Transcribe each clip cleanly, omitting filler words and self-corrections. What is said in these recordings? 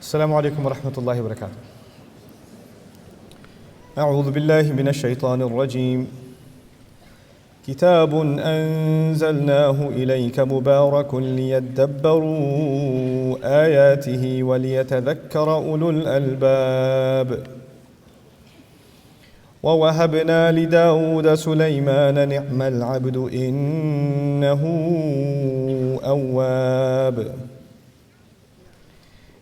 السلام عليكم ورحمة الله وبركاته. أعوذ بالله من الشيطان الرجيم. كتاب أنزلناه إليك مبارك ليدبروا آياته وليتذكر أولو الألباب. ووهبنا لداود سليمان نعم العبد إنه أواب.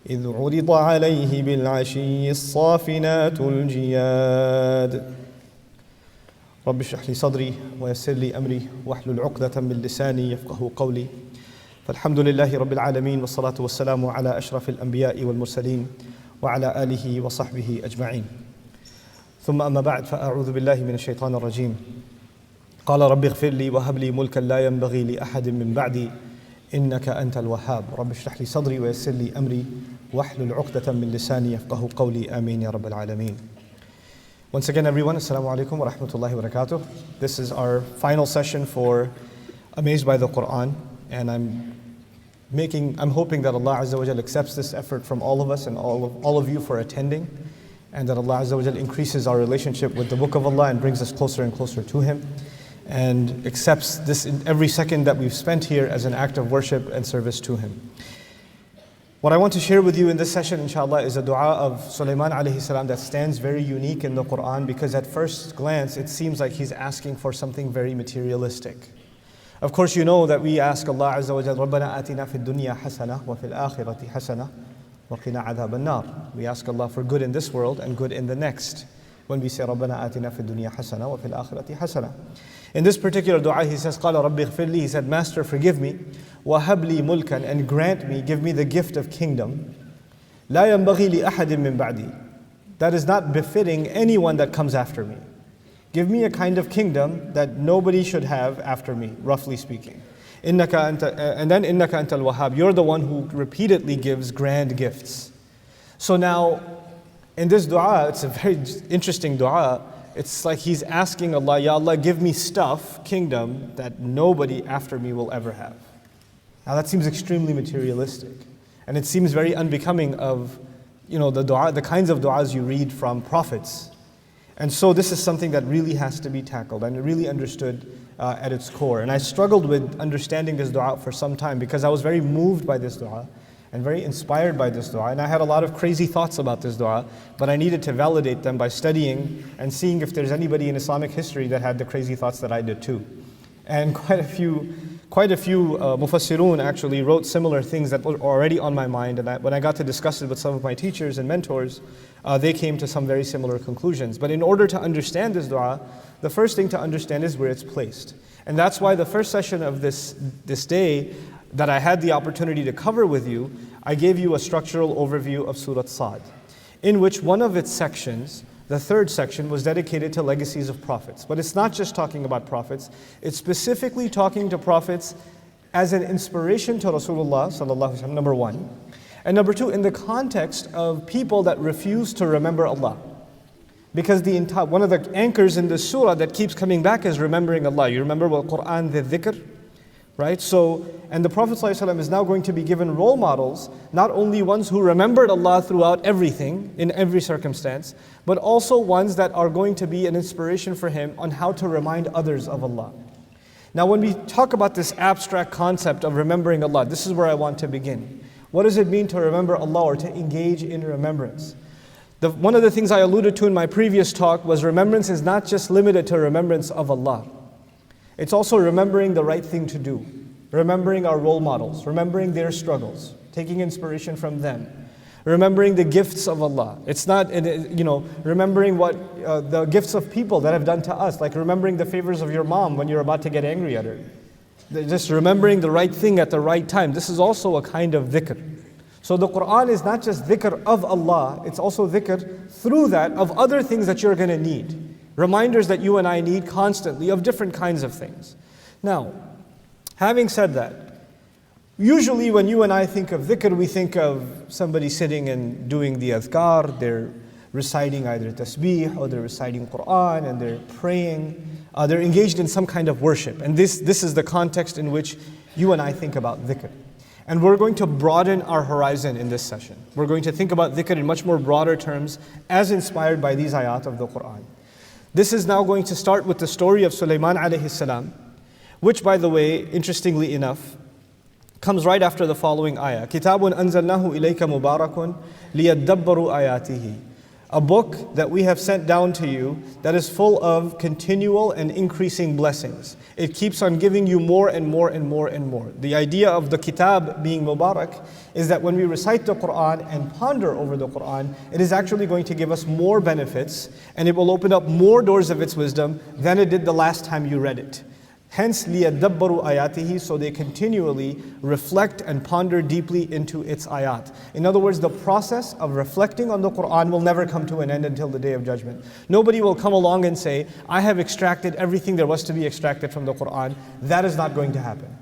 إذ عرض عليه بالعشي الصافنات الجياد. رب اشرح لي صدري ويسر لي أمري واحلل عقدة من لساني يفقه قولي. فالحمد لله رب العالمين والصلاة والسلام على أشرف الأنبياء والمرسلين وعلى آله وصحبه أجمعين. ثم أما بعد فأعوذ بالله من الشيطان الرجيم. قال رب اغفر لي وهب لي ملكا لا ينبغي لأحد من بعدي إنك أنت الوهاب. رب اشرح لي صدري ويسر لي أمري واحلل عقدة من لساني يفقه قولي. آمين يا رب العالمين. Once again, everyone, assalamu alaikum wa rahmatullahi wa barakatuh. This is our final session for Amazed by the Quran, and I'm hoping that Allah Azza wa Jal accepts this effort from all of us and all of you for attending, and that Allah Azza wa Jal increases our relationship with the Book of Allah and brings us closer and closer to Him, and accepts this in every second that we've spent here as an act of worship and service to Him. What I want to share with you in this session, inshallah, is a dua of Suleiman alayhi salam that stands very unique in the Quran, because at first glance it seems like he's asking for something very materialistic. Of course, you know that we ask Allah Azza wa Jalla, رَبَّنَا آتِنَا فِي الدُّنْيَا حَسَنَةً وَفِي الْآخِرَةِ حَسَنَةً وَقِنَا عَذَابَ النَّارِ. We ask Allah for good in this world and good in the next. When we say رَبَّنَا آتِنَا فِي الدُّنْيَا حَسَنَةً وَفِي الْآخِرَةِ حَسَنَةً. In this particular dua, he says, قَالَ رَبِّ اغْفِرْ لِي. He said, Master, forgive me. وَهَبْ لِي مُلْكًا. And grant me, give me the gift of kingdom. لَا يَنْبَغِي لِأَحَدٍ مِّن بَعْدِي. That is not befitting anyone that comes after me. Give me a kind of kingdom that nobody should have after me, roughly speaking. And then إِنَّكَ أَنْتَ الْوَهَّابِ. You're the one who repeatedly gives grand gifts. So now, in this dua, it's a very interesting dua. It's like he's asking Allah, Ya Allah, give me stuff, kingdom, that nobody after me will ever have. Now that seems extremely materialistic. And it seems very unbecoming of, the dua, the kinds of du'as you read from prophets. And so this is something that really has to be tackled and really understood at its core. And I struggled with understanding this dua for some time, because I was very moved by this dua and very inspired by this dua. And I had a lot of crazy thoughts about this dua, but I needed to validate them by studying and seeing if there's anybody in Islamic history that had the crazy thoughts that I did too. And quite a few mufassirun actually wrote similar things that were already on my mind. And when I got to discuss it with some of my teachers and mentors, they came to some very similar conclusions. But in order to understand this dua, the first thing to understand is where it's placed. And that's why the first session of this day that I had the opportunity to cover with you, I gave you a structural overview of Surah SAAD, in which one of its sections, the third section, was dedicated to legacies of prophets. But it's not just talking about prophets, it's specifically talking to prophets as an inspiration to Rasulullah sallallahu alaihi wasallam, number one. And number two, in the context of people that refuse to remember Allah. Because one of the anchors in this surah that keeps coming back is remembering Allah. You remember what Quran, the dhikr? Right? So, and the Prophet ﷺ is now going to be given role models, not only ones who remembered Allah throughout everything, in every circumstance, but also ones that are going to be an inspiration for him on how to remind others of Allah. Now when we talk about this abstract concept of remembering Allah, this is where I want to begin. What does it mean to remember Allah or to engage in remembrance? One of the things I alluded to in my previous talk was remembrance is not just limited to remembrance of Allah. It's also remembering the right thing to do, remembering our role models, remembering their struggles, taking inspiration from them, remembering the gifts of Allah. It's not, remembering what the gifts of people that have done to us, like remembering the favors of your mom when you're about to get angry at her. Just remembering the right thing at the right time. This is also a kind of dhikr. So the Quran is not just dhikr of Allah, it's also dhikr through that of other things that you're going to need. Reminders that you and I need constantly of different kinds of things. Now, having said that, usually when you and I think of dhikr, we think of somebody sitting and doing the adhkar, they're reciting either tasbih or they're reciting Quran and they're praying. They're engaged in some kind of worship. And this is the context in which you and I think about dhikr. And we're going to broaden our horizon in this session. We're going to think about dhikr in much more broader terms as inspired by these ayat of the Qur'an. This is now going to start with the story of Suleiman alayhi salam, which, by the way, interestingly enough, comes right after the following ayah. Kitabun anzalnahu ilayka mubarakun liyadabbaru ayatihi. A book that we have sent down to you that is full of continual and increasing blessings. It keeps on giving you more and more and more and more. The idea of the kitab being mubarak is that when we recite the Qur'an and ponder over the Qur'an, it is actually going to give us more benefits, and it will open up more doors of its wisdom than it did the last time you read it. Hence, لِيَدَّبَّرُوا آيَاتِهِ, so they continually reflect and ponder deeply into its ayat. In other words, the process of reflecting on the Qur'an will never come to an end until the Day of Judgment. Nobody will come along and say, I have extracted everything there was to be extracted from the Qur'an. That is not going to happen.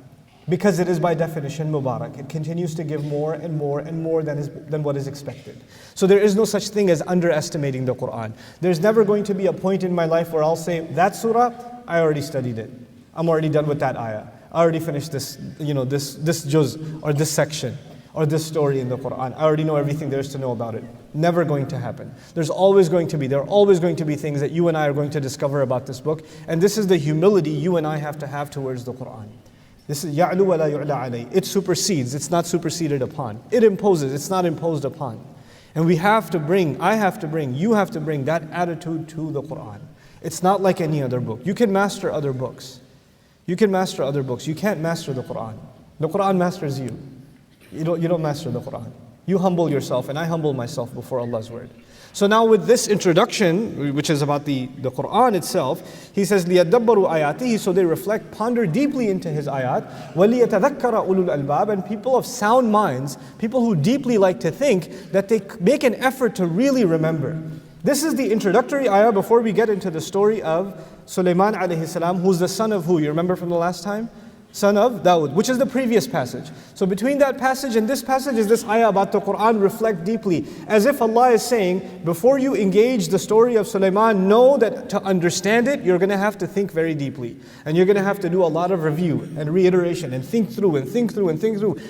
Because it is by definition mubarak. It continues to give more and more and more than what is expected. So there is no such thing as underestimating the Qur'an. There's never going to be a point in my life where I'll say, that surah, I already studied it. I'm already done with that ayah. I already finished this, this juz or this section or this story in the Qur'an. I already know everything there is to know about it. Never going to happen. There are always going to be things that you and I are going to discover about this book. And this is the humility you and I have to have towards the Qur'an. This is ya'lu wa la yu'la alayh. It supersedes, it's not superseded upon. It imposes, it's not imposed upon. And we have to bring, you have to bring that attitude to the Qur'an. It's not like any other book. You can master other books. You can't master the Qur'an. The Qur'an masters you. You don't master the Qur'an. You humble yourself, and I humble myself before Allah's word. So now with this introduction, which is about the Qur'an itself, he says, لِيَدَّبَّرُوا آيَاتِهِ, so they reflect, ponder deeply into his ayat, وَلِيَتَذَكَّرَ أُولُو الْأَلْبَابِ, and people of sound minds, people who deeply like to think, that they make an effort to really remember. This is the introductory ayah before we get into the story of Suleiman alayhi salam, who's the son of who? You remember from the last time? Son of Dawood, which is the previous passage. So between that passage and this passage is this ayah about the Qur'an, reflect deeply. As if Allah is saying, before you engage the story of Suleiman, know that to understand it, you're going to have to think very deeply. And you're going to have to do a lot of review and reiteration and think through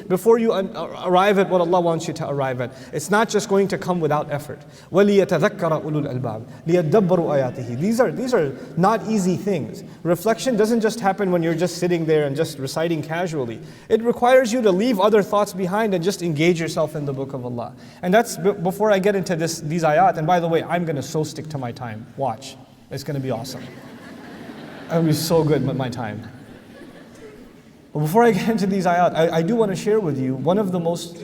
before you arrive at what Allah wants you to arrive at. It's not just going to come without effort. وَلِيَتَذَكَّرَ أُولُو الْأَلْبَابِ لِيَدَّبَّرُوا آيَاتِهِ. These are not easy things. Reflection doesn't just happen when you're just sitting there and just reciting casually. It requires you to leave other thoughts behind and just engage yourself in the book of Allah. And that's before I get into these ayat. And by the way, I'm going to so stick to my time. Watch. It's going to be awesome. I'm going to be so good with my time. But before I get into these ayat, I do want to share with you one of the most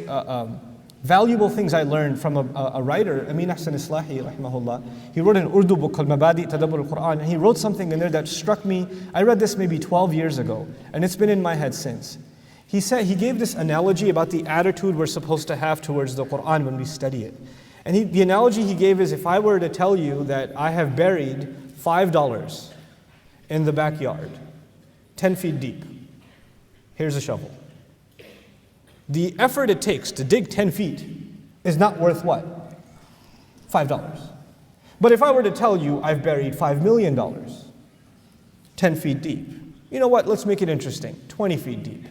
valuable things I learned from a writer, Amin Ahsan Islahi, rahimahullah. He wrote an Urdu book called Mabadi Tadabbur al-Quran, and he wrote something in there that struck me. I read this maybe 12 years ago, and it's been in my head since. He gave this analogy about the attitude we're supposed to have towards the Quran when we study it. And the analogy he gave is, if I were to tell you that I have buried $5 in the backyard, 10 feet deep, here's a shovel. The effort it takes to dig 10 feet is not worth what? $5. But if I were to tell you I've buried $5 million, 10 feet deep, you know what? Let's make it interesting. 20 feet deep.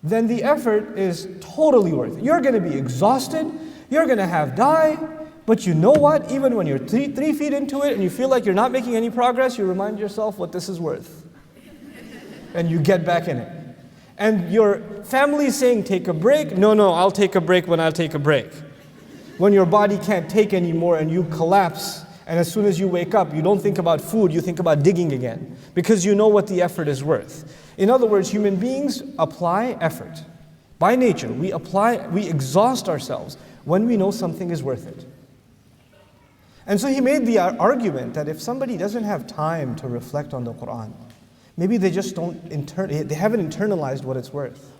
Then the effort is totally worth it. You're going to be exhausted. You're going to have die. But you know what? Even when you're 3 feet into it and you feel like you're not making any progress, you remind yourself what this is worth. And you get back in it. And your family is saying, take a break. No, I'll take a break when I'll take a break. When your body can't take anymore and you collapse, and as soon as you wake up, you don't think about food, you think about digging again. Because you know what the effort is worth. In other words, human beings apply effort. By nature, we exhaust ourselves when we know something is worth it. And so he made the argument that if somebody doesn't have time to reflect on the Qur'an, maybe they just they haven't internalized what it's worth.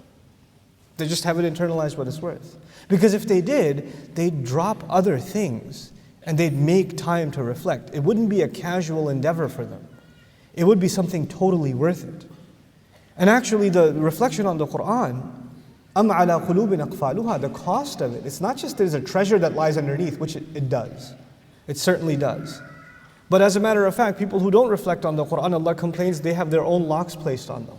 They just haven't internalized what it's worth. Because if they did, they'd drop other things and they'd make time to reflect. It wouldn't be a casual endeavor for them. It would be something totally worth it. And actually the reflection on the Qur'an, أَمْ عَلَى قُلُوبٍ أَقْفَالُهَا, the cost of it, it's not just there's a treasure that lies underneath, which it does. It certainly does. But as a matter of fact, people who don't reflect on the Qur'an, Allah complains they have their own locks placed on them.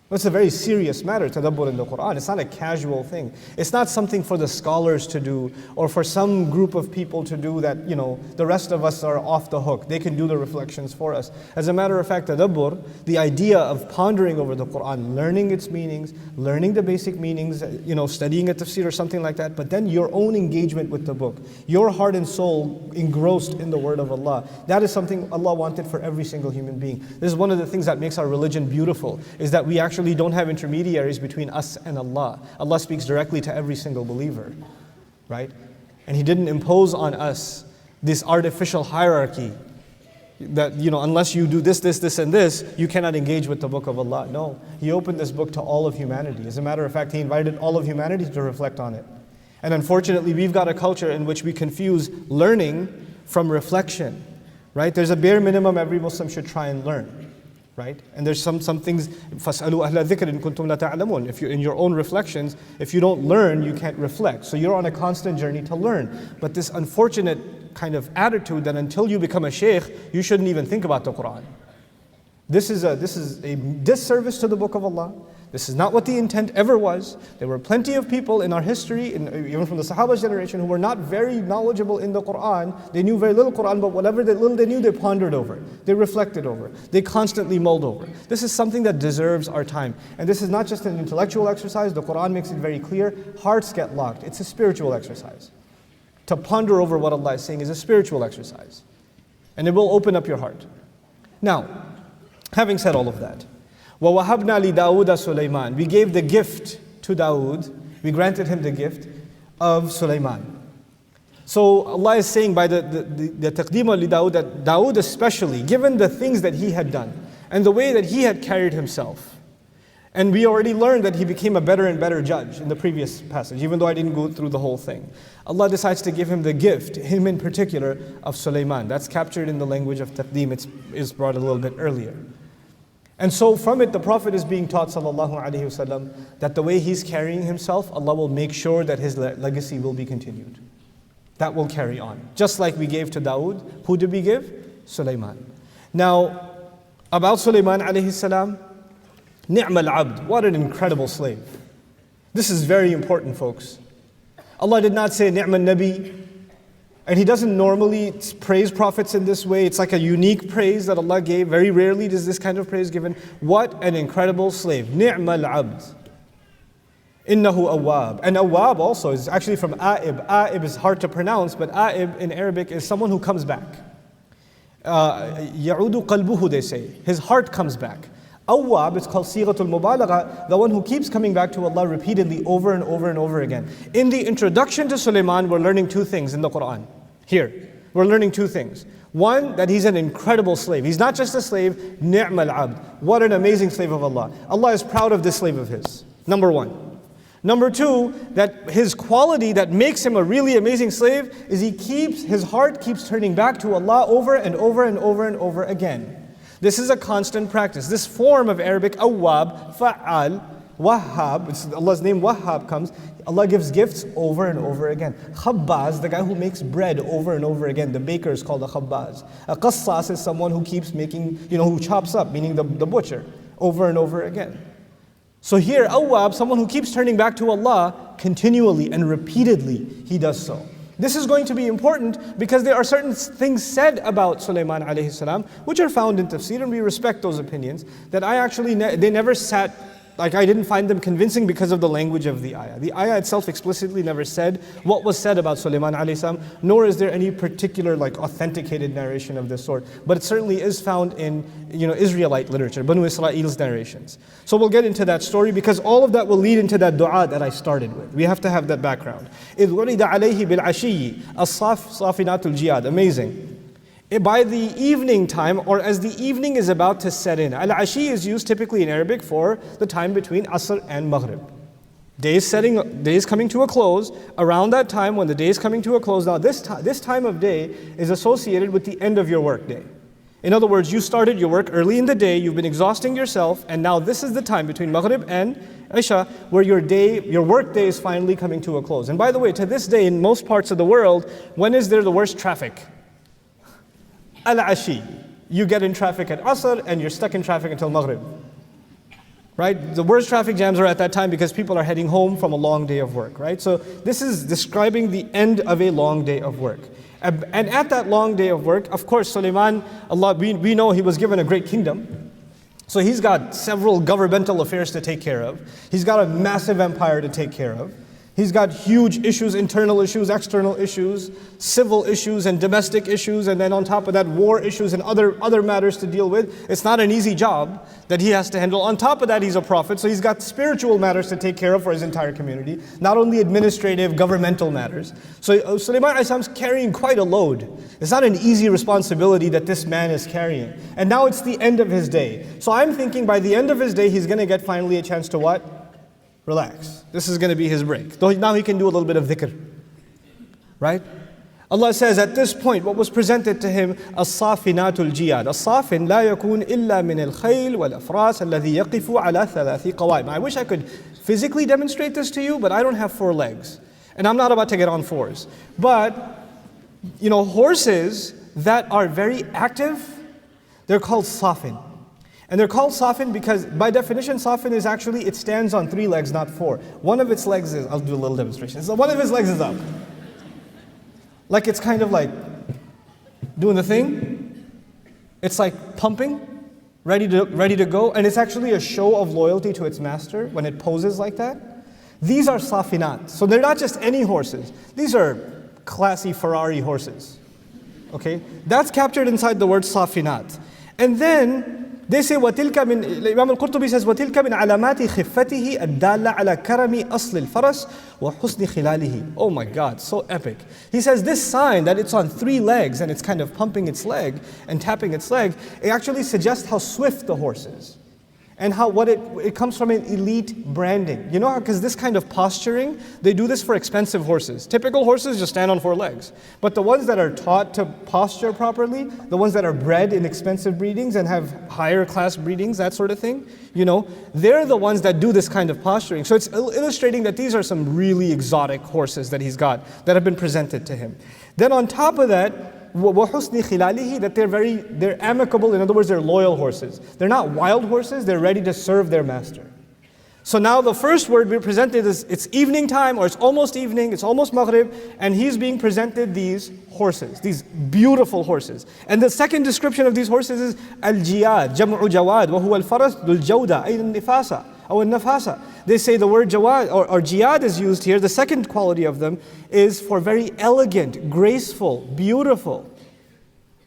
It's a very serious matter, tadabbur in the Quran. It's not a casual thing. It's not something for the scholars to do or for some group of people to do that, the rest of us are off the hook. They can do the reflections for us. As a matter of fact, tadabbur, the idea of pondering over the Quran, learning its meanings, learning the basic meanings, studying a tafsir or something like that, but then your own engagement with the book, your heart and soul engrossed in the word of Allah. That is something Allah wanted for every single human being. This is one of the things that makes our religion beautiful, is that we actually don't have intermediaries between us and Allah. Allah speaks directly to every single believer, right? And He didn't impose on us this artificial hierarchy that, unless you do this, this, and this, you cannot engage with the book of Allah. No, He opened this book to all of humanity. As a matter of fact, He invited all of humanity to reflect on it. And unfortunately, we've got a culture in which we confuse learning from reflection, right? There's a bare minimum every Muslim should try and learn. Right? And there's some things, فَاسْأَلُوا أَهْلَ الذِّكْرِ إِن كُنتُمْ لَا تَعْلَمُونَ. If you're in your own reflections, if you don't learn, you can't reflect. So you're on a constant journey to learn. But this unfortunate kind of attitude that until you become a shaykh, you shouldn't even think about the Quran. This is a disservice to the book of Allah. This is not what the intent ever was. There were plenty of people in our history, even from the Sahaba generation, who were not very knowledgeable in the Quran. They knew very little Quran, but whatever little they knew, they pondered over. They reflected over. They constantly mulled over. This is something that deserves our time. And this is not just an intellectual exercise. The Quran makes it very clear. Hearts get locked. It's a spiritual exercise. To ponder over what Allah is saying is a spiritual exercise. And it will open up your heart. Now, having said all of that, وَوَهَبْنَا لِدَاوُدَ سُلَيْمَانَ. We gave the gift to Dawood. We granted him the gift of Suleiman. So Allah is saying by the taqdeem li Dawood, that Dawood especially, given the things that he had done and the way that he had carried himself, and we already learned that he became a better and better judge in the previous passage, even though I didn't go through the whole thing. Allah decides to give him the gift, him in particular, of Suleiman. That's captured in the language of taqdeem. It's brought a little bit earlier. And so from it, the Prophet is being taught, sallallahu alaihi wasallam, that the way he's carrying himself, Allah will make sure that his legacy will be continued. That will carry on. Just like we gave to Dawood, who did we give? Suleiman. Now, about Suleiman alayhi salam, ni'mal abd, what an incredible slave. This is very important, folks. Allah did not say ni'mal nabi, and He doesn't normally praise prophets in this way. It's like a unique praise that Allah gave. Very rarely is this kind of praise given. What an incredible slave. Ni'mal abd. Innahu awwab. And awwab also is actually from a'ib. A'ib is hard to pronounce, but a'ib in Arabic is someone who comes back. Ya'udu qalbuhu, they say. His heart comes back. Awwab, it's called sighatul mubalagha, the one who keeps coming back to Allah repeatedly over and over and over again. In the introduction to Suleiman, we're learning two things in the Quran. Here, we're learning two things. One, that he's an incredible slave. He's not just a slave, ni'mal abd. What an amazing slave of Allah. Allah is proud of this slave of his. Number one. Number two, that his quality that makes him a really amazing slave is his heart keeps turning back to Allah over and over and over and over again. This is a constant practice. This form of Arabic, awwab, fa'al, wahhab, Allah's name Wahhab comes, Allah gives gifts over and over again. Khabbaz, the guy who makes bread over and over again, the baker is called a khabbaz. A qassas is someone who keeps making, who chops up, meaning the butcher, over and over again. So here, awwab, someone who keeps turning back to Allah continually and repeatedly, he does so. This is going to be important because there are certain things said about Suleiman alayhi salam which are found in tafsir, and we respect those opinions, that they never sat, I didn't find them convincing because of the language of the ayah. The ayah itself explicitly never said what was said about Suleiman alayhi salam, nor is there any particular authenticated narration of this sort. But it certainly is found in Israelite literature, Banu Israel's narrations. So we'll get into that story because all of that will lead into that dua that I started with. We have to have that background. إِذْ وَرِدَ عَلَيْهِ بِالْعَشِيِّ الصَّافِنَاتُ الْجِيَادِ. Amazing. By the evening time, or as the evening is about to set in. Al-Ashi is used typically in Arabic for the time between Asr and Maghrib. Day is coming to a close. Around that time, when the day is coming to a close, now this time of day is associated with the end of your work day. In other words, you started your work early in the day, you've been exhausting yourself, and now this is the time between Maghrib and Isha where your work day is finally coming to a close. And by the way, to this day, in most parts of the world, when is there the worst traffic? Al-Ashi. You get in traffic at Asr and you're stuck in traffic until Maghrib. right? The worst traffic jams are at that time because people are heading home from a long day of work, right? So this is describing the end of a long day of work. And at that long day of work, of course, Suleiman, we know he was given a great kingdom. So he's got several governmental affairs to take care of. He's got a massive empire to take care of. He's got huge issues, internal issues, external issues, civil issues and domestic issues, and then on top of that, war issues and other matters to deal with. It's not an easy job that he has to handle. On top of that, he's a prophet, so he's got spiritual matters to take care of for his entire community, not only administrative, governmental matters. So Suleiman is carrying quite a load. It's not an easy responsibility that this man is carrying. And now it's the end of his day. So I'm thinking by the end of his day, he's going to get finally a chance to what? Relax. This is going to be his break. Now he can do a little bit of dhikr. Right? Allah says at this point, what was presented to him, as-safinatul jiyad. As-safin la yakun illa min al-khayl wal-afras alladhi yaqifu ala thalathi qawa'im. I wish I could physically demonstrate this to you, but I don't have 4 legs. And I'm not about to get on 4s. But, horses that are very active, they're called safin. And they're called safin because by definition, safin is actually, it stands on 3 legs, not 4. One of its legs is, I'll do a little demonstration. So one of his legs is up. Like it's kind of like doing the thing. It's like pumping, ready to go. And it's actually a show of loyalty to its master when it poses like that. These are safinat. So they're not just any horses. These are classy Ferrari horses. Okay? That's captured inside the word safinat. And then they say, وَتِلْكَ مِنْ Imam al-Qurtubi says, وَتِلْكَ مِنْ عَلَامَاتِ خِفَّتِهِ الدَّالَّةِ عَلَى كَرَمِ أَصْلِ الْفَرَسِ وَحُسْنِ خِلَالِهِ. Oh my God, so epic. He says this sign that it's on 3 legs and it's kind of pumping its leg and tapping its leg, it actually suggests how swift the horse is. And how it comes from an elite branding. You know how, because this kind of posturing, they do this for expensive horses. Typical horses just stand on 4 legs. But the ones that are taught to posture properly, the ones that are bred in expensive breedings and have higher class breedings, that sort of thing, they're the ones that do this kind of posturing. So it's illustrating that these are some really exotic horses that he's got, that have been presented to him. Then on top of that, وَحُسْنِ خِلَالِهِ, that they're amicable, in other words, they're loyal horses. They're not wild horses, they're ready to serve their master. So now the first word we presented is, it's evening time, or it's almost evening, it's almost Maghrib, and he's being presented these horses, these beautiful horses. And the second description of these horses is al-jiyad, jam'u jawad, wa huwa al-faras dul jawda, ay al-nifasa, or al-nafasa. They say the word jawad, or jiyad is used here. The second quality of them is for very elegant, graceful, beautiful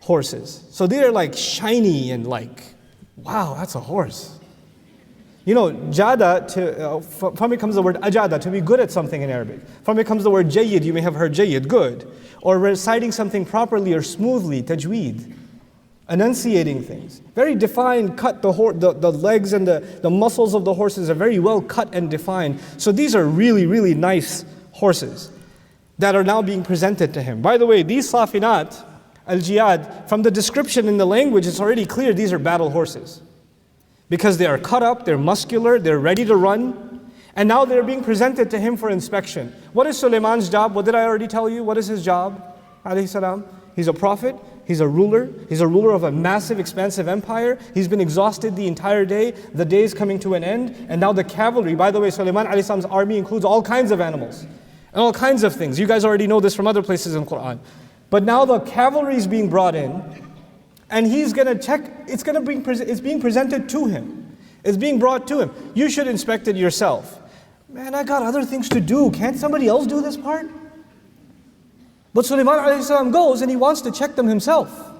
horses. So they are like shiny and like, wow, that's a horse. Jada, from it comes the word ajada, to be good at something in Arabic. From it comes the word jayyid, you may have heard jayyid, good. Or reciting something properly or smoothly, tajweed. Enunciating things. Very defined, cut, the legs and the muscles of the horses are very well cut and defined. So these are really, really nice horses that are now being presented to him. By the way, these safinat, al-jiyad, from the description in the language, it's already clear these are battle horses. Because they are cut up, they're muscular, they're ready to run, and now they're being presented to him for inspection. What is Suleiman's job? What did I already tell you? What is his job? Alayhi salam. He's a prophet, he's a ruler of a massive, expansive empire. He's been exhausted the entire day, the day is coming to an end, and now the cavalry, by the way, Suleiman alayhi salam's army includes all kinds of animals, and all kinds of things. You guys already know this from other places in the Quran. But now the cavalry is being brought in, and he's going to check, it's being presented to him. It's being brought to him. You should inspect it yourself. Man, I got other things to do. Can't somebody else do this part? But Suleiman alayhi salam goes and he wants to check them himself.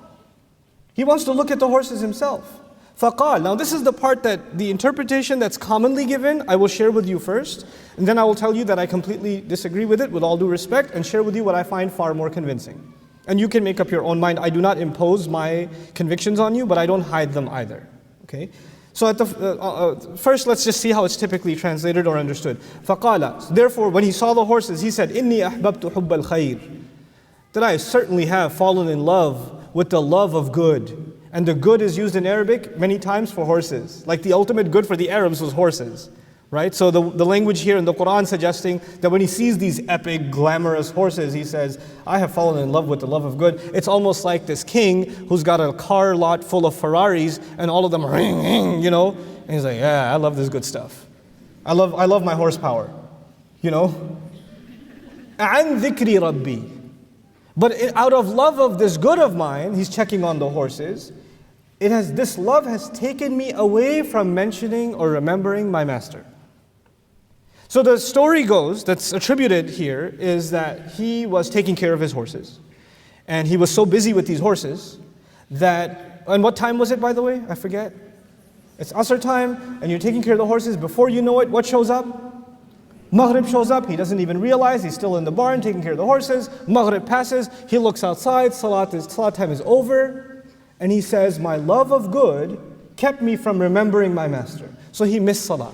He wants to look at the horses himself. فَقَالَ. Now this is the part that the interpretation that's commonly given, I will share with you first. And then I will tell you that I completely disagree with it with all due respect and share with you what I find far more convincing. And you can make up your own mind. I do not impose my convictions on you, but I don't hide them either. Okay? So at the first, let's just see how it's typically translated or understood. فَقَالَ. Therefore, when he saw the horses, he said, إِنِّي أَحْبَبْتُ حُبَّ الْخَيْرِ. That I certainly have fallen in love with the love of good. And the good is used in Arabic many times for horses. Like the ultimate good for the Arabs was horses. Right? So the language here in the Quran suggesting that when he sees these epic, glamorous horses, he says, I have fallen in love with the love of good. It's almost like this king who's got a car lot full of Ferraris and all of them ring, And he's like, yeah, I love this good stuff. I love my horsepower. You know? عَنْ ذِكْرِ رَبِّي. But out of love of this good of mine, he's checking on the horses. This love has taken me away from mentioning or remembering my master. So the story goes, that's attributed here, is that he was taking care of his horses. And he was so busy with these horses that, and what time was it, by the way? I forget. It's Asr time, and you're taking care of the horses. Before you know it, what shows up? Maghrib shows up. He doesn't even realize he's still in the barn taking care of the horses. Maghrib passes. He looks outside. Salat time is over. And he says, my love of good kept me from remembering my master. So he missed Salah.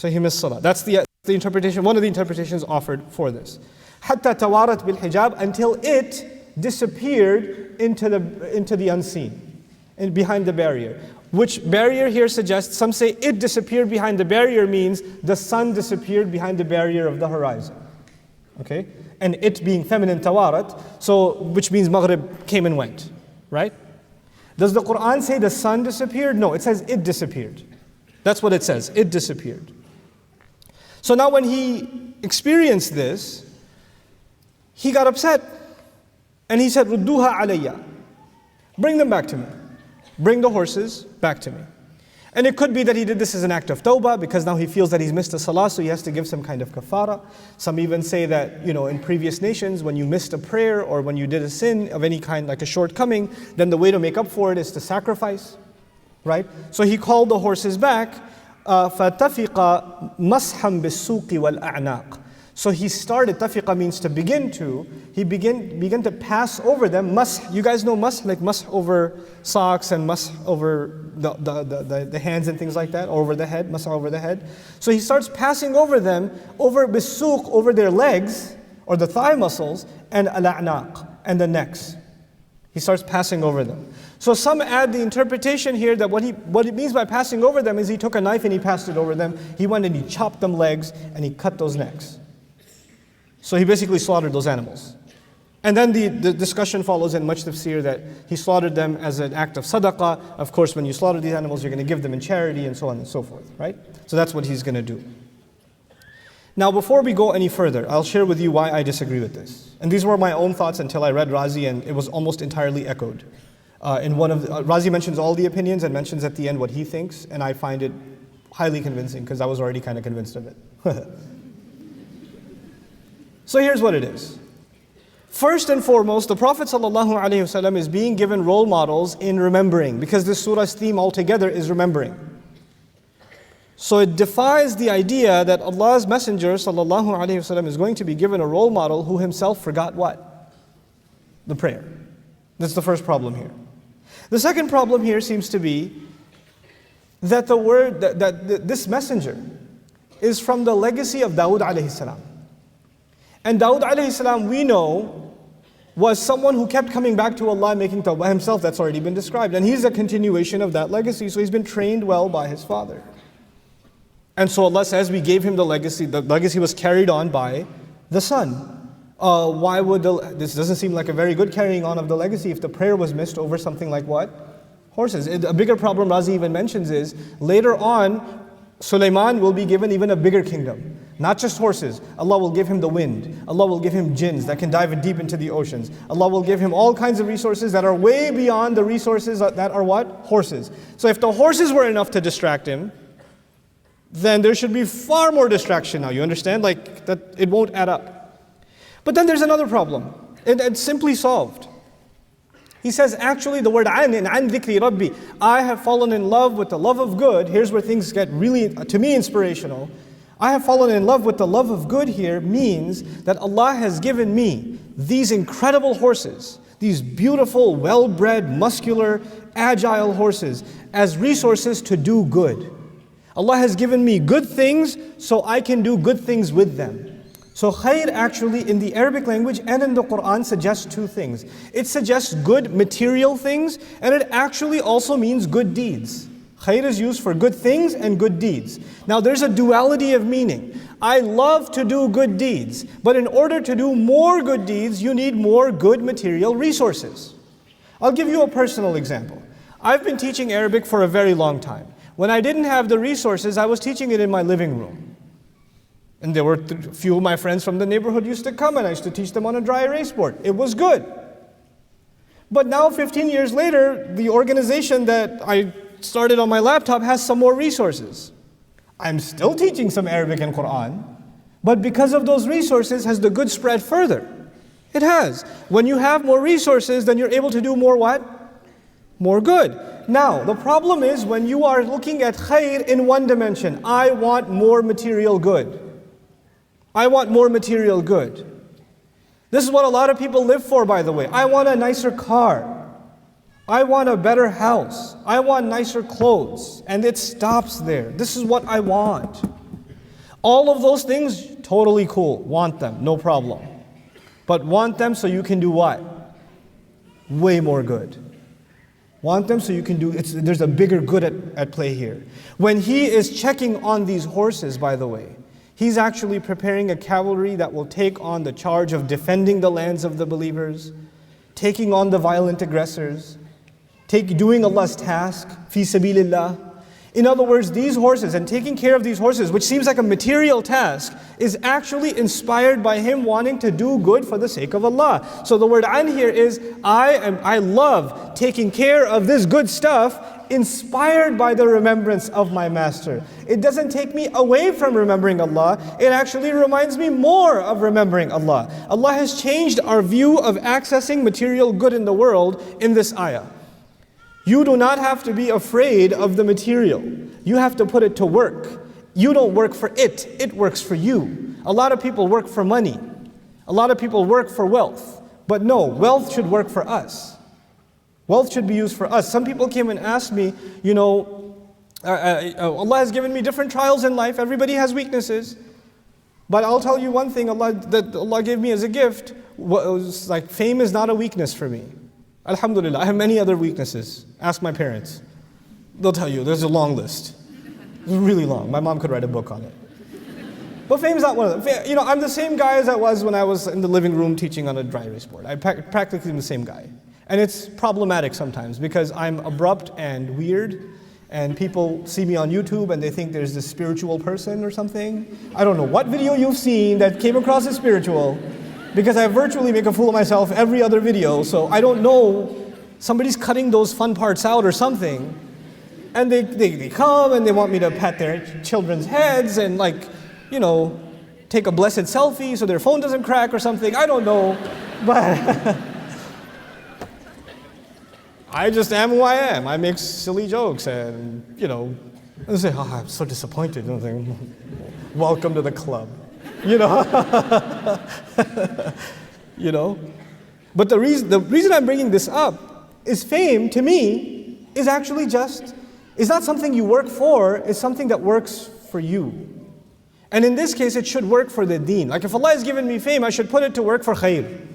That's the interpretation, one of the interpretations offered for this. حَتَّى تَوَارَتْ بِالْحِجَابِ, until it disappeared into the unseen, and behind the barrier. Which barrier here suggests, some say it disappeared behind the barrier means the sun disappeared behind the barrier of the horizon. Okay? And it being feminine tawarat, so which means Maghrib came and went. Right? Does the Quran say the sun disappeared? No, it says it disappeared. That's what it says, it disappeared. So now when he experienced this, he got upset. And he said, Rudduha alayya. Bring them back to me. Bring the horses back to me. And it could be that he did this as an act of tawbah, because now he feels that he's missed a salah, so he has to give some kind of kafara. Some even say that, in previous nations, when you missed a prayer or when you did a sin of any kind, like a shortcoming, then the way to make up for it is to sacrifice. Right? So he called the horses back. فَتَفِقَ مَسْحًا بِالسُّوقِ وَالْأَعْنَاقِ. So he started, tafiqa means to begin to, he began to pass over them. Mash, you guys know mash, like mash over socks and mash over the hands and things like that, or over the head, mash over the head. So he starts passing over them, over bisuq, over their legs, or the thigh muscles, and al-a'naq, and the necks. He starts passing over them. So some add the interpretation here that what it means by passing over them is he took a knife and he passed it over them. He went and he chopped them legs and he cut those necks. So he basically slaughtered those animals. And then the discussion follows in much tafsir that he slaughtered them as an act of sadaqah. Of course, when you slaughter these animals, you're going to give them in charity and so on and so forth, right? So that's what he's going to do. Now, before we go any further, I'll share with you why I disagree with this. And these were my own thoughts until I read Razi, and it was almost entirely echoed. Razi mentions all the opinions and mentions at the end what he thinks, and I find it highly convincing because I was already kind of convinced of it. So here's what it is. First and foremost, the Prophet ﷺ is being given role models in remembering, because this surah's theme altogether is remembering. So it defies the idea that Allah's Messenger ﷺ is going to be given a role model who himself forgot what? The prayer. That's the first problem here. The second problem here seems to be that this messenger is from the legacy of Dawood alayhi salam. And Dawood alayhi salam, we know, was someone who kept coming back to Allah, making tawbah himself. That's already been described. And he's a continuation of that legacy, so he's been trained well by his father. And so Allah says, we gave him the legacy was carried on by the son. Why would this doesn't seem like a very good carrying on of the legacy if the prayer was missed over something like what? Horses. A bigger problem Razi even mentions is, later on, Suleiman will be given even a bigger kingdom. Not just horses. Allah will give him the wind. Allah will give him jinns that can dive deep into the oceans. Allah will give him all kinds of resources that are way beyond the resources that are what? Horses. So if the horses were enough to distract him, then there should be far more distraction now. You understand? Like, that it won't add up. But then there's another problem. It's simply solved. He says, actually, the word an dhikri rabbi, I have fallen in love with the love of good. Here's where things get really, to me, inspirational. I have fallen in love with the love of good here means that Allah has given me these incredible horses, these beautiful, well-bred, muscular, agile horses as resources to do good. Allah has given me good things so I can do good things with them. So khair actually in the Arabic language and in the Quran suggests two things. It suggests good material things, and it actually also means good deeds. Khair is used for good things and good deeds. Now there's a duality of meaning. I love to do good deeds, but in order to do more good deeds, you need more good material resources. I'll give you a personal example. I've been teaching Arabic for a very long time. When I didn't have the resources, I was teaching it in my living room. And there were a few of my friends from the neighborhood used to come, and I used to teach them on a dry erase board. It was good. But now, 15 years later, the organization that I started on my laptop has some more resources. I'm still teaching some Arabic and Quran, but because of those resources, has the good spread further? It has. When you have more resources, then you're able to do more what? More good. Now, the problem is when you are looking at khair in one dimension. I want more material good. I want more material good. This is what a lot of people live for, by the way. I want a nicer car. I want a better house. I want nicer clothes. And it stops there. This is what I want. All of those things, totally cool. Want them, no problem. But want them so you can do what? Way more good. Want them so you can do, there's a bigger good at play here. When he is checking on these horses, by the way, he's actually preparing a cavalry that will take on the charge of defending the lands of the believers, taking on the violent aggressors, doing Allah's task, fi sabilillah. In other words, these horses and taking care of these horses, which seems like a material task, is actually inspired by him wanting to do good for the sake of Allah. So the word an here is, I love taking care of this good stuff inspired by the remembrance of my master. It doesn't take me away from remembering Allah, it actually reminds me more of remembering Allah. Allah has changed our view of accessing material good in the world in this ayah. You do not have to be afraid of the material. You have to put it to work. You don't work for it, it works for you. A lot of people work for money. A lot of people work for wealth. But no, wealth should work for us. Wealth should be used for us. Some people came and asked me, Allah has given me different trials in life. Everybody has weaknesses. But I'll tell you one thing that Allah gave me as a gift. Was like fame is not a weakness for me. Alhamdulillah, I have many other weaknesses. Ask my parents. They'll tell you, there's a long list. It's really long. My mom could write a book on it. But fame is not one of them. I'm the same guy as I was when I was in the living room teaching on a dry erase board. I'm practically the same guy. And it's problematic sometimes because I'm abrupt and weird, and people see me on YouTube and they think there's this spiritual person or something. I don't know what video you've seen that came across as spiritual, because I virtually make a fool of myself every other video, so I don't know, somebody's cutting those fun parts out or something. And they come and they want me to pat their children's heads and take a blessed selfie so their phone doesn't crack or something. I don't know, but I just am who I am. I make silly jokes and, I say, I'm so disappointed. And I think, welcome to the club. But the reason I'm bringing this up is fame, to me, is actually it's not something you work for, it's something that works for you. And in this case, it should work for the deen. Like if Allah has given me fame, I should put it to work for khair.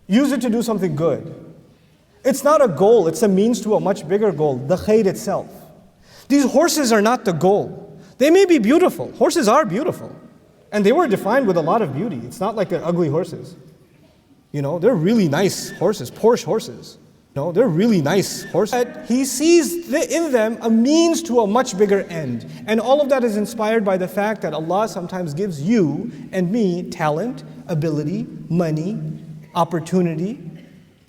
Use it to do something good. It's not a goal, it's a means to a much bigger goal, the khair itself. These horses are not the goal. They may be beautiful. Horses are beautiful. And they were defined with a lot of beauty. It's not like they're ugly horses. They're really nice horses, Porsche horses. They're really nice horses. But he sees in them a means to a much bigger end. And all of that is inspired by the fact that Allah sometimes gives you and me talent, ability, money, opportunity,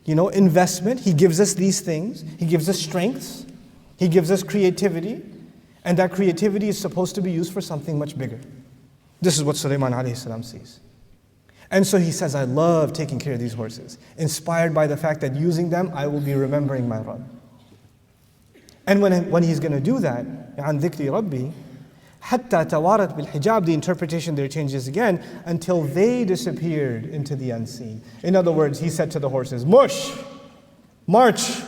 investment. He gives us these things. He gives us strengths. He gives us creativity. And that creativity is supposed to be used for something much bigger. This is what Suleiman alayhi salam sees. And so he says, I love taking care of these horses, inspired by the fact that using them, I will be remembering my Rabb. And when he's going to do that, عن ذكر ربي حتى توارت بالحجاب, the interpretation there changes again, until they disappeared into the unseen. In other words, he said to the horses, mush, march.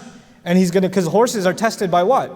And because horses are tested by what?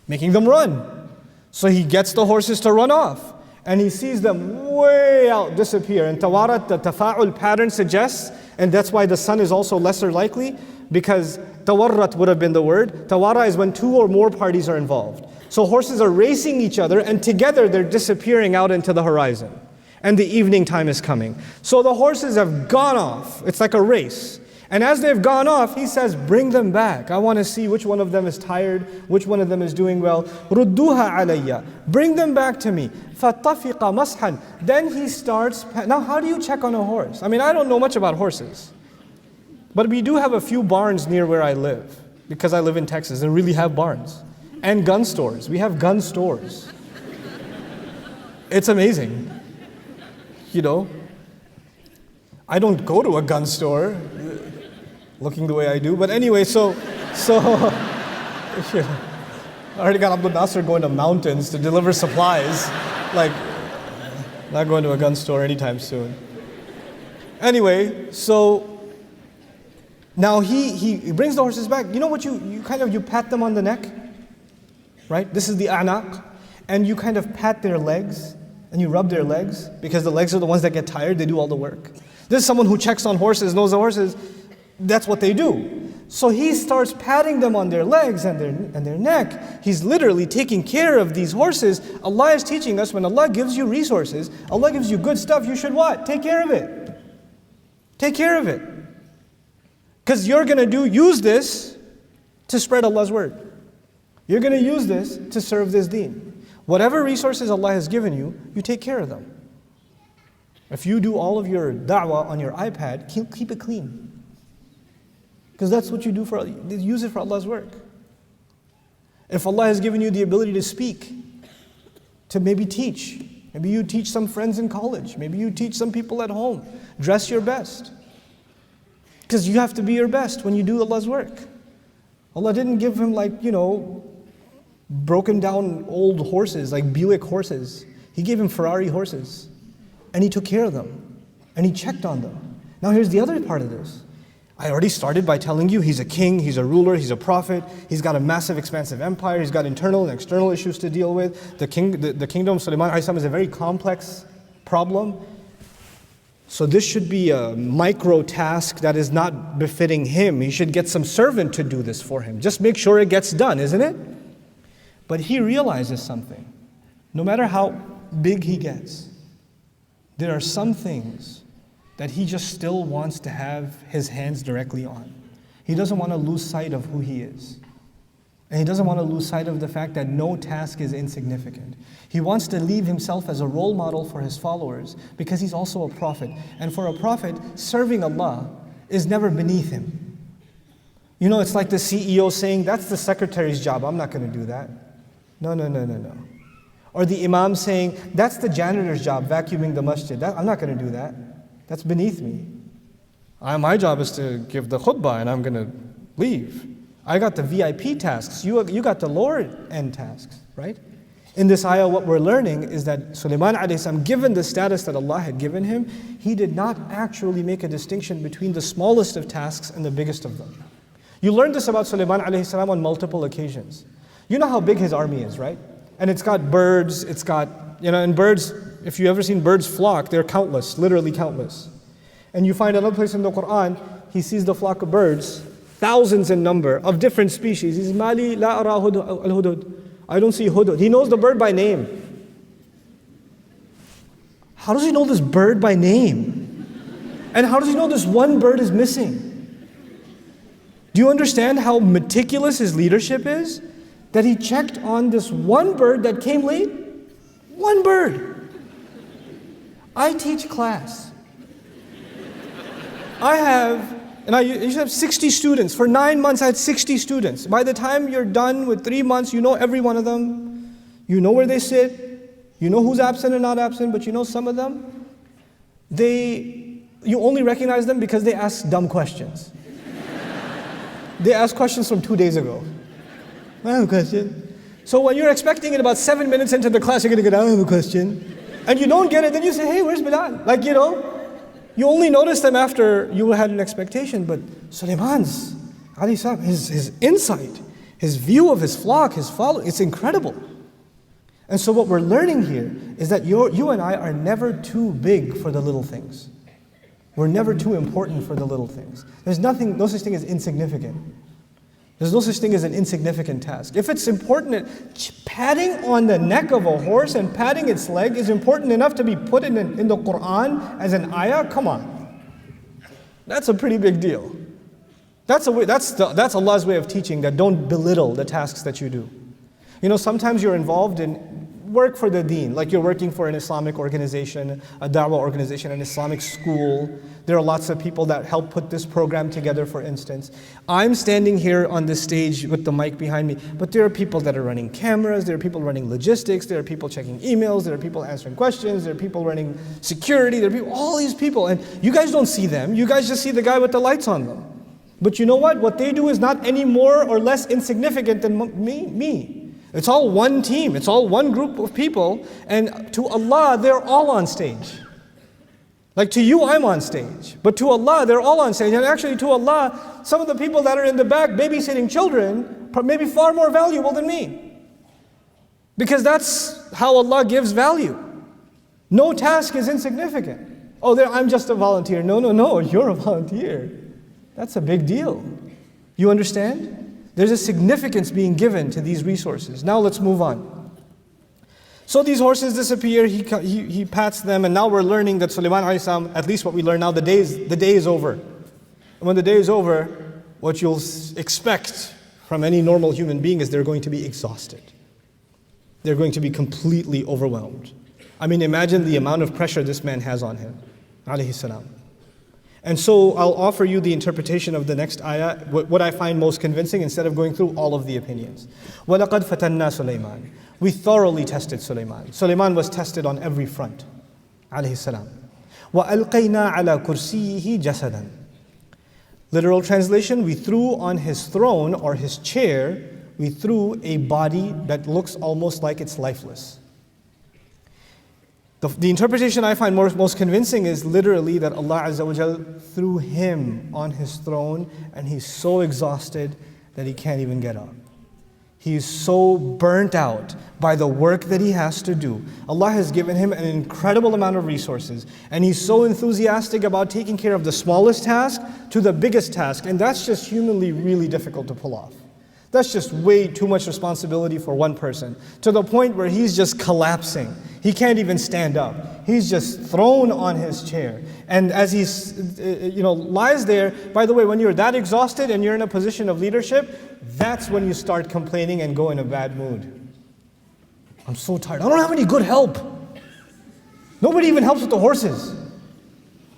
Making them run. So he gets the horses to run off. And he sees them way out disappear. And tawarat, the tafa'ul pattern suggests, and that's why the sun is also lesser likely, because tawarrat would have been the word. Tawara is when two or more parties are involved. So horses are racing each other, and together they're disappearing out into the horizon. And the evening time is coming. So the horses have gone off. It's like a race. And as they've gone off, he says, bring them back. I want to see which one of them is tired, which one of them is doing well. رُدُّوهَا عَلَيَّ. Bring them back to me. فَاتَّفِقَ مَسْحًا. Then he starts, now how do you check on a horse? I mean, I don't know much about horses. But we do have a few barns near where I live, because I live in Texas and really have barns. And gun stores. We have gun stores. It's amazing. You know, I don't go to a gun store looking the way I do, but anyway, so yeah. I already got Abdul Nasser going to mountains to deliver supplies. Like, not going to a gun store anytime soon. Anyway, so now he brings the horses back. You know what, you pat them on the neck, right? This is the a'naq. And you kind of pat their legs, and you rub their legs, because the legs are the ones that get tired, they do all the work. This is someone who checks on horses, knows the horses, that's what they do. So he starts patting them on their legs and their neck. He's literally taking care of these horses. Allah is teaching us, when Allah gives you resources, Allah gives you good stuff, you should what? Take care of it. Take care of it. Because you're going to use this to spread Allah's word. You're going to use this to serve this deen. Whatever resources Allah has given you, you take care of them. If you do all of your da'wah on your iPad, keep it clean. Because that's what you do use it for Allah's work. If Allah has given you the ability to speak, to maybe teach, maybe you teach some friends in college, maybe you teach some people at home, dress your best. Because you have to be your best when you do Allah's work. Allah didn't give him broken down old horses, like Buick horses. He gave him Ferrari horses. And he took care of them. And he checked on them. Now here's the other part of this. I already started by telling you he's a king, he's a ruler, he's a prophet, he's got a massive expansive empire, he's got internal and external issues to deal with. The kingdom of Suleiman is a very complex problem. So this should be a micro task that is not befitting him. He should get some servant to do this for him. Just make sure it gets done, isn't it? But he realizes something. No matter how big he gets, there are some things that he just still wants to have his hands directly on. He doesn't want to lose sight of who he is. And he doesn't want to lose sight of the fact that no task is insignificant. He wants to leave himself as a role model for his followers because he's also a prophet. And for a prophet, serving Allah is never beneath him. You know, it's like the CEO saying, that's the secretary's job, I'm not going to do that. No. Or the imam saying, that's the janitor's job, vacuuming the masjid. I'm not going to do that. That's beneath me. My job is to give the khutbah and I'm going to leave. I got the VIP tasks, you got the lower end tasks, right? In this ayah, what we're learning is that Suleiman a.s., given the status that Allah had given him, he did not actually make a distinction between the smallest of tasks and the biggest of them. You learned this about Suleiman a.s. on multiple occasions. You know how big his army is, right? And it's got birds, it's got, and birds, if you've ever seen birds flock, they're countless, literally countless. And you find another place in the Quran, he sees the flock of birds, thousands in number, of different species. He says, Mali la ara al-hudud. I don't see hudud. He knows the bird by name. How does he know this bird by name? And how does he know this one bird is missing? Do you understand how meticulous his leadership is? That he checked on this one bird that came late? One bird. I teach class. I used to have 60 students. For 9 months I had 60 students. By the time you're done with 3 months, you know every one of them. You know where they sit. You know who's absent and not absent, but you know some of them, you only recognize them because they ask dumb questions. They ask questions from 2 days ago. I have a question. So when you're expecting it about 7 minutes into the class, you're going to get, I have a question. And you don't get it, then you say, hey, where's Bilal? You only notice them after you had an expectation. But Suleiman's, his insight, his view of his flock, his followers, it's incredible. And so what we're learning here is that you and I are never too big for the little things. We're never too important for the little things. There's no such thing as insignificant. There's no such thing as an insignificant task. If it's important, patting on the neck of a horse and patting its leg is important enough to be put in the Quran as an ayah, come on. That's a pretty big deal. That's Allah's way of teaching that don't belittle the tasks that you do. You know, sometimes you're involved in work for the deen, like you're working for an Islamic organization, a da'wah organization, an Islamic school. There are lots of people that help put this program together, for instance. I'm standing here on this stage with the mic behind me, but there are people that are running cameras, there are people running logistics, there are people checking emails, there are people answering questions, there are people running security, there are people, all these people, and you guys don't see them, you guys just see the guy with the lights on them. But you know what? What they do is not any more or less insignificant than me. It's all one team, it's all one group of people, and to Allah, they're all on stage. Like to you, I'm on stage, but to Allah, they're all on stage. And actually to Allah, some of the people that are in the back babysitting children are maybe far more valuable than me. Because that's how Allah gives value. No task is insignificant. Oh, I'm just a volunteer. No, you're a volunteer. That's a big deal. You understand? There's a significance being given to these resources. Now let's move on. So these horses disappear, he pats them, and now we're learning that Suleiman alayhi salam, at least what we learn now, the day is over. And when the day is over, what you'll expect from any normal human being is they're going to be exhausted. They're going to be completely overwhelmed. I mean, imagine the amount of pressure this man has on him, alayhi salam. And so I'll offer you the interpretation of the next ayah, what I find most convincing, instead of going through all of the opinions. وَلَقَدْ فَتَنَّا سُلَيْمَانَ. We thoroughly tested Suleiman. Suleiman was tested on every front, alayhi salam. وَأَلْقَيْنَا عَلَى كُرْسِيِّهِ جَسَدًا. Literal translation, we threw on his throne or his chair, we threw a body that looks almost like it's lifeless. The interpretation I find most convincing is literally that Allah Azza wa Jal threw him on his throne and he's so exhausted that he can't even get up. He's so burnt out by the work that he has to do. Allah has given him an incredible amount of resources, and he's so enthusiastic about taking care of the smallest task to the biggest task, and that's just humanly really difficult to pull off. That's just way too much responsibility for one person, to the point where he's just collapsing. He can't even stand up. He's just thrown on his chair. And as he lies there, by the way, when you're that exhausted and you're in a position of leadership, that's when you start complaining and go in a bad mood. I'm so tired. I don't have any good help. Nobody even helps with the horses.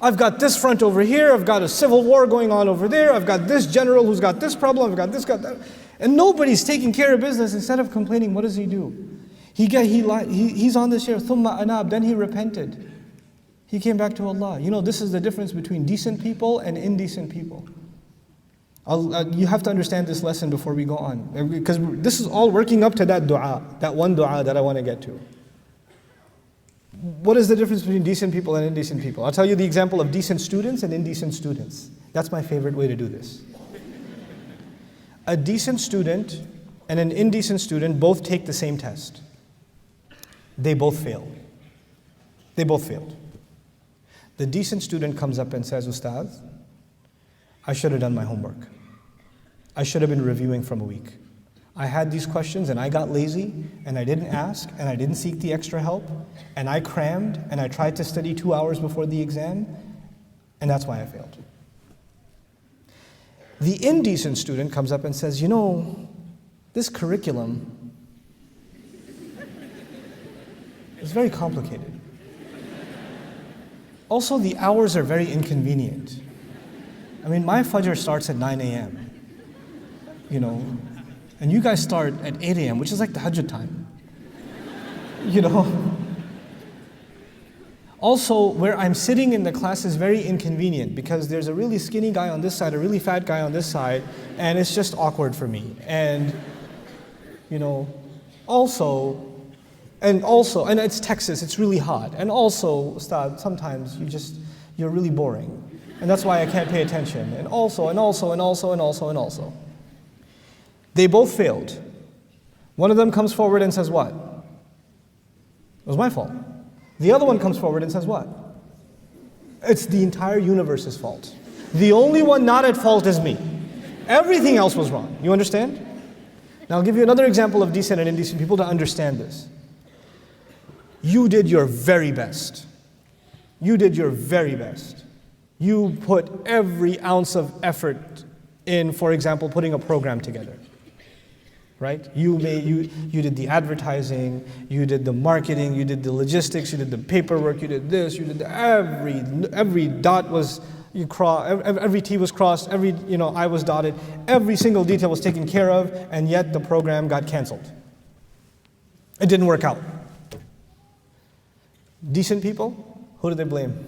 I've got this front over here, I've got a civil war going on over there, I've got this general who's got this problem, I've got this, got that. And nobody's taking care of business. Instead of complaining, what does he do? He's on this chair, ثُمَّ أَنَابَ, then he repented. He came back to Allah. You know, this is the difference between decent people and indecent people. You have to understand this lesson before we go on. Because this is all working up to that du'a, that one du'a that I want to get to. What is the difference between decent people and indecent people? I'll tell you the example of decent students and indecent students. That's my favorite way to do this. A decent student and an indecent student both take the same test. They both fail. They both failed. The decent student comes up and says, Ustaz, I should have done my homework. I should have been reviewing from a week. I had these questions and I got lazy and I didn't ask and I didn't seek the extra help and I crammed and I tried to study 2 hours before the exam, and that's why I failed. The indecent student comes up and says, you know, this curriculum is very complicated. Also, the hours are very inconvenient. I mean, my fajr starts at 9 a.m., you know, and you guys start at 8 a.m., which is like the Hajj time, you know. Also, where I'm sitting in the class is very inconvenient because there's a really skinny guy on this side, a really fat guy on this side, and it's just awkward for me. And, you know, and it's Texas, it's really hot. And also, Ustad, sometimes you're really boring. And that's why I can't pay attention. And also. They both failed. One of them comes forward and says what? It was my fault. The other one comes forward and says what? It's the entire universe's fault. The only one not at fault is me. Everything else was wrong. You understand? Now I'll give you another example of decent and indecent people to understand this. You did your very best. You did your very best. You put every ounce of effort in, for example, putting a program together. Right? You did the advertising, you did the marketing, you did the logistics, you did the paperwork, you did this, you did every dot was you cross, every T was crossed, every I was dotted, every single detail was taken care of, and yet the program got canceled. It didn't work out. Decent people, who do they blame?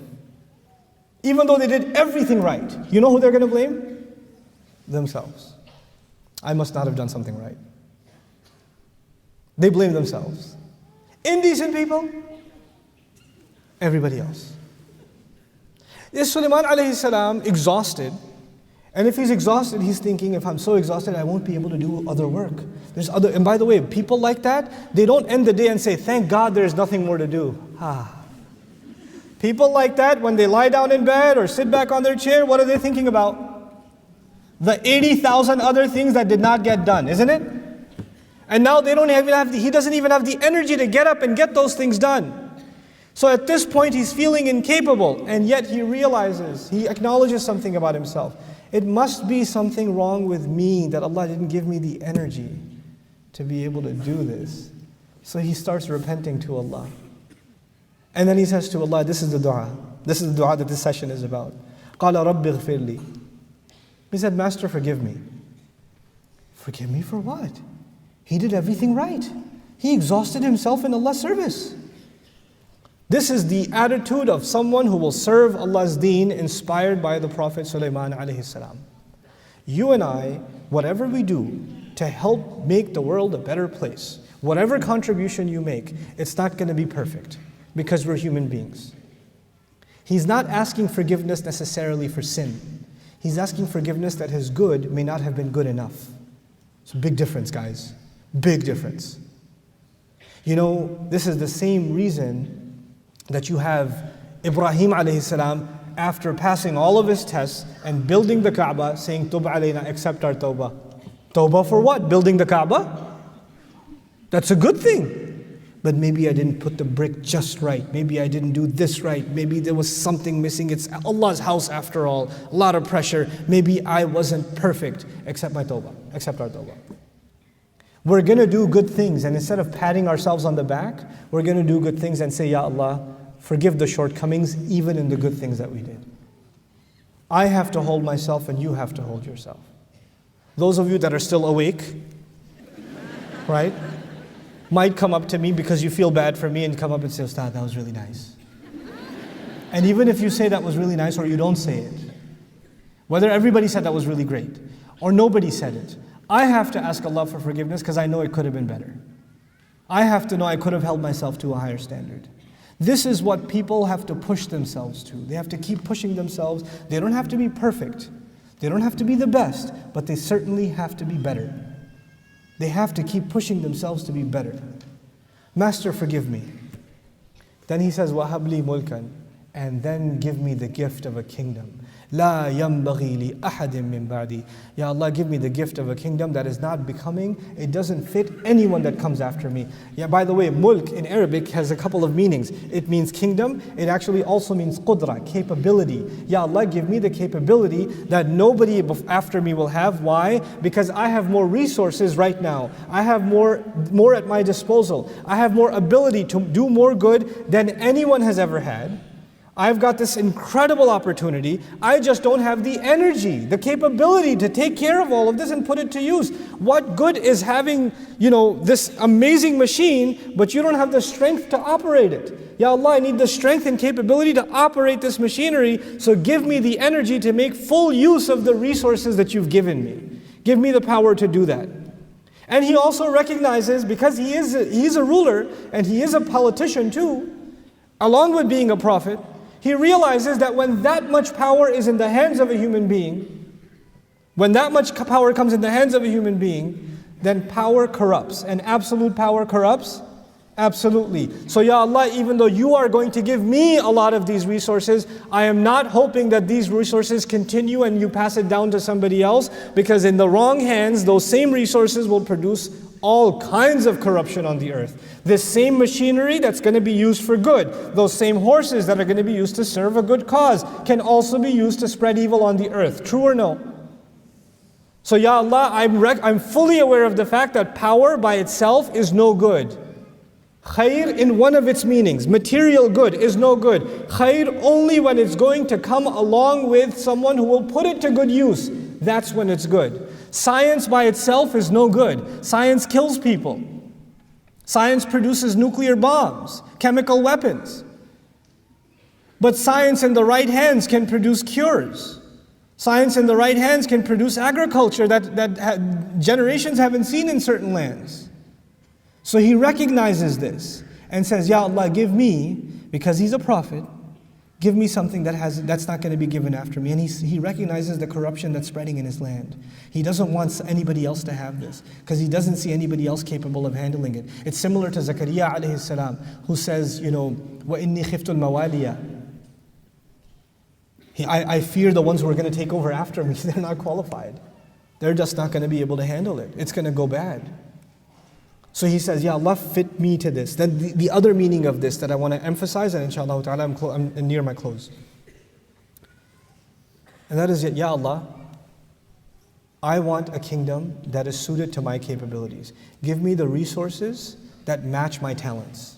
Even though they did everything right, you know who they're going to blame? Themselves. I must not have done something right. They blame themselves. Indecent people, everybody else. Is Suleiman alayhi salam exhausted? And if he's exhausted, he's thinking, if I'm so exhausted, I won't be able to do other work. And by the way, people like that, they don't end the day and say, thank God there's nothing more to do. People like that, when they lie down in bed or sit back on their chair, what are they thinking about? The 80,000 other things that did not get done, isn't it? And now he doesn't even have the energy to get up and get those things done. So at this point he's feeling incapable, and yet he acknowledges something about himself. It must be something wrong with me that Allah didn't give me the energy to be able to do this. So he starts repenting to Allah. And then he says to Allah, this is the dua. This is the dua that this session is about. قَالَ رَبِّ اغْفِرْ لِي. He said, Master, forgive me. Forgive me for what? He did everything right. He exhausted himself in Allah's service. This is the attitude of someone who will serve Allah's deen, inspired by the Prophet Suleiman alayhi salam. You and I, whatever we do to help make the world a better place, whatever contribution you make, it's not going to be perfect because we're human beings. He's not asking forgiveness necessarily for sin. He's asking forgiveness that his good may not have been good enough. It's a big difference, guys. Big difference. This is the same reason that you have Ibrahim alayhi salam, after passing all of his tests and building the Kaaba, saying, Tub alayna, accept our tawbah. Tawbah for what? Building the Kaaba? That's a good thing. But maybe I didn't put the brick just right. Maybe I didn't do this right. Maybe there was something missing. It's Allah's house after all. A lot of pressure. Maybe I wasn't perfect. Accept my tawbah. Accept our tawbah. We're going to do good things, and instead of patting ourselves on the back, we're going to do good things and say, Ya Allah, forgive the shortcomings even in the good things that we did. I have to hold myself and you have to hold yourself. Those of you that are still awake, right, might come up to me because you feel bad for me and come up and say, Ustad, that was really nice. And even if you say that was really nice or you don't say it, whether everybody said that was really great or nobody said it, I have to ask Allah for forgiveness because I know it could have been better. I have to know I could have held myself to a higher standard. This is what people have to push themselves to. They have to keep pushing themselves. They don't have to be perfect. They don't have to be the best, but they certainly have to be better. They have to keep pushing themselves to be better. Master, forgive me. Then he says, وَهَبْ لِي مُلْكًا, and then give me the gift of a kingdom. لَا يَنْبَغِي لِأَحَدٍ مِّن بَعْدِي. Ya Allah, give me the gift of a kingdom that is not becoming, it doesn't fit anyone that comes after me. Yeah, by the way, mulk in Arabic has a couple of meanings. It means kingdom. It actually also means qudra, capability. Ya Allah, give me the capability that nobody after me will have. Why? Because I have more resources right now. I have more at my disposal. I have more ability to do more good than anyone has ever had. I've got this incredible opportunity. I just don't have the energy, the capability to take care of all of this and put it to use. What good is having, this amazing machine, but you don't have the strength to operate it? Ya Allah, I need the strength and capability to operate this machinery, so give me the energy to make full use of the resources that you've given me. Give me the power to do that. And he also recognizes, because he's a ruler and he is a politician too, along with being a prophet, he realizes that when that much power is in the hands of a human being, when that much power comes in the hands of a human being, then power corrupts. And absolute power corrupts? Absolutely. So Ya Allah, even though you are going to give me a lot of these resources, I am not hoping that these resources continue and you pass it down to somebody else, because in the wrong hands, those same resources will produce all kinds of corruption on the earth. This same machinery that's going to be used for good, those same horses that are going to be used to serve a good cause, can also be used to spread evil on the earth. True or no? So Ya Allah, I'm fully aware of the fact that power by itself is no good. Khair in one of its meanings, material good is no good. Khair only when it's going to come along with someone who will put it to good use. That's when it's good. Science by itself is no good. Science kills people. Science produces nuclear bombs, chemical weapons. But science in the right hands can produce cures. Science in the right hands can produce agriculture that generations haven't seen in certain lands. So he recognizes this and says, Ya Allah, give me, because he's a prophet, give me something that's not going to be given after me. And he recognizes the corruption that's spreading in his land. He doesn't want anybody else to have this, because he doesn't see anybody else capable of handling it. It's similar to Zakaria alayhi salam, who says, وَإِنِّي خِفْتُ الْمَوَالِيَ. I fear the ones who are going to take over after me. They're not qualified. They're just not going to be able to handle it. It's going to go bad. So he says, Ya Allah, fit me to this. Then the other meaning of this that I want to emphasize, and inshallah ta'ala, I'm near my close. And that is, Ya Allah, I want a kingdom that is suited to my capabilities. Give me the resources that match my talents.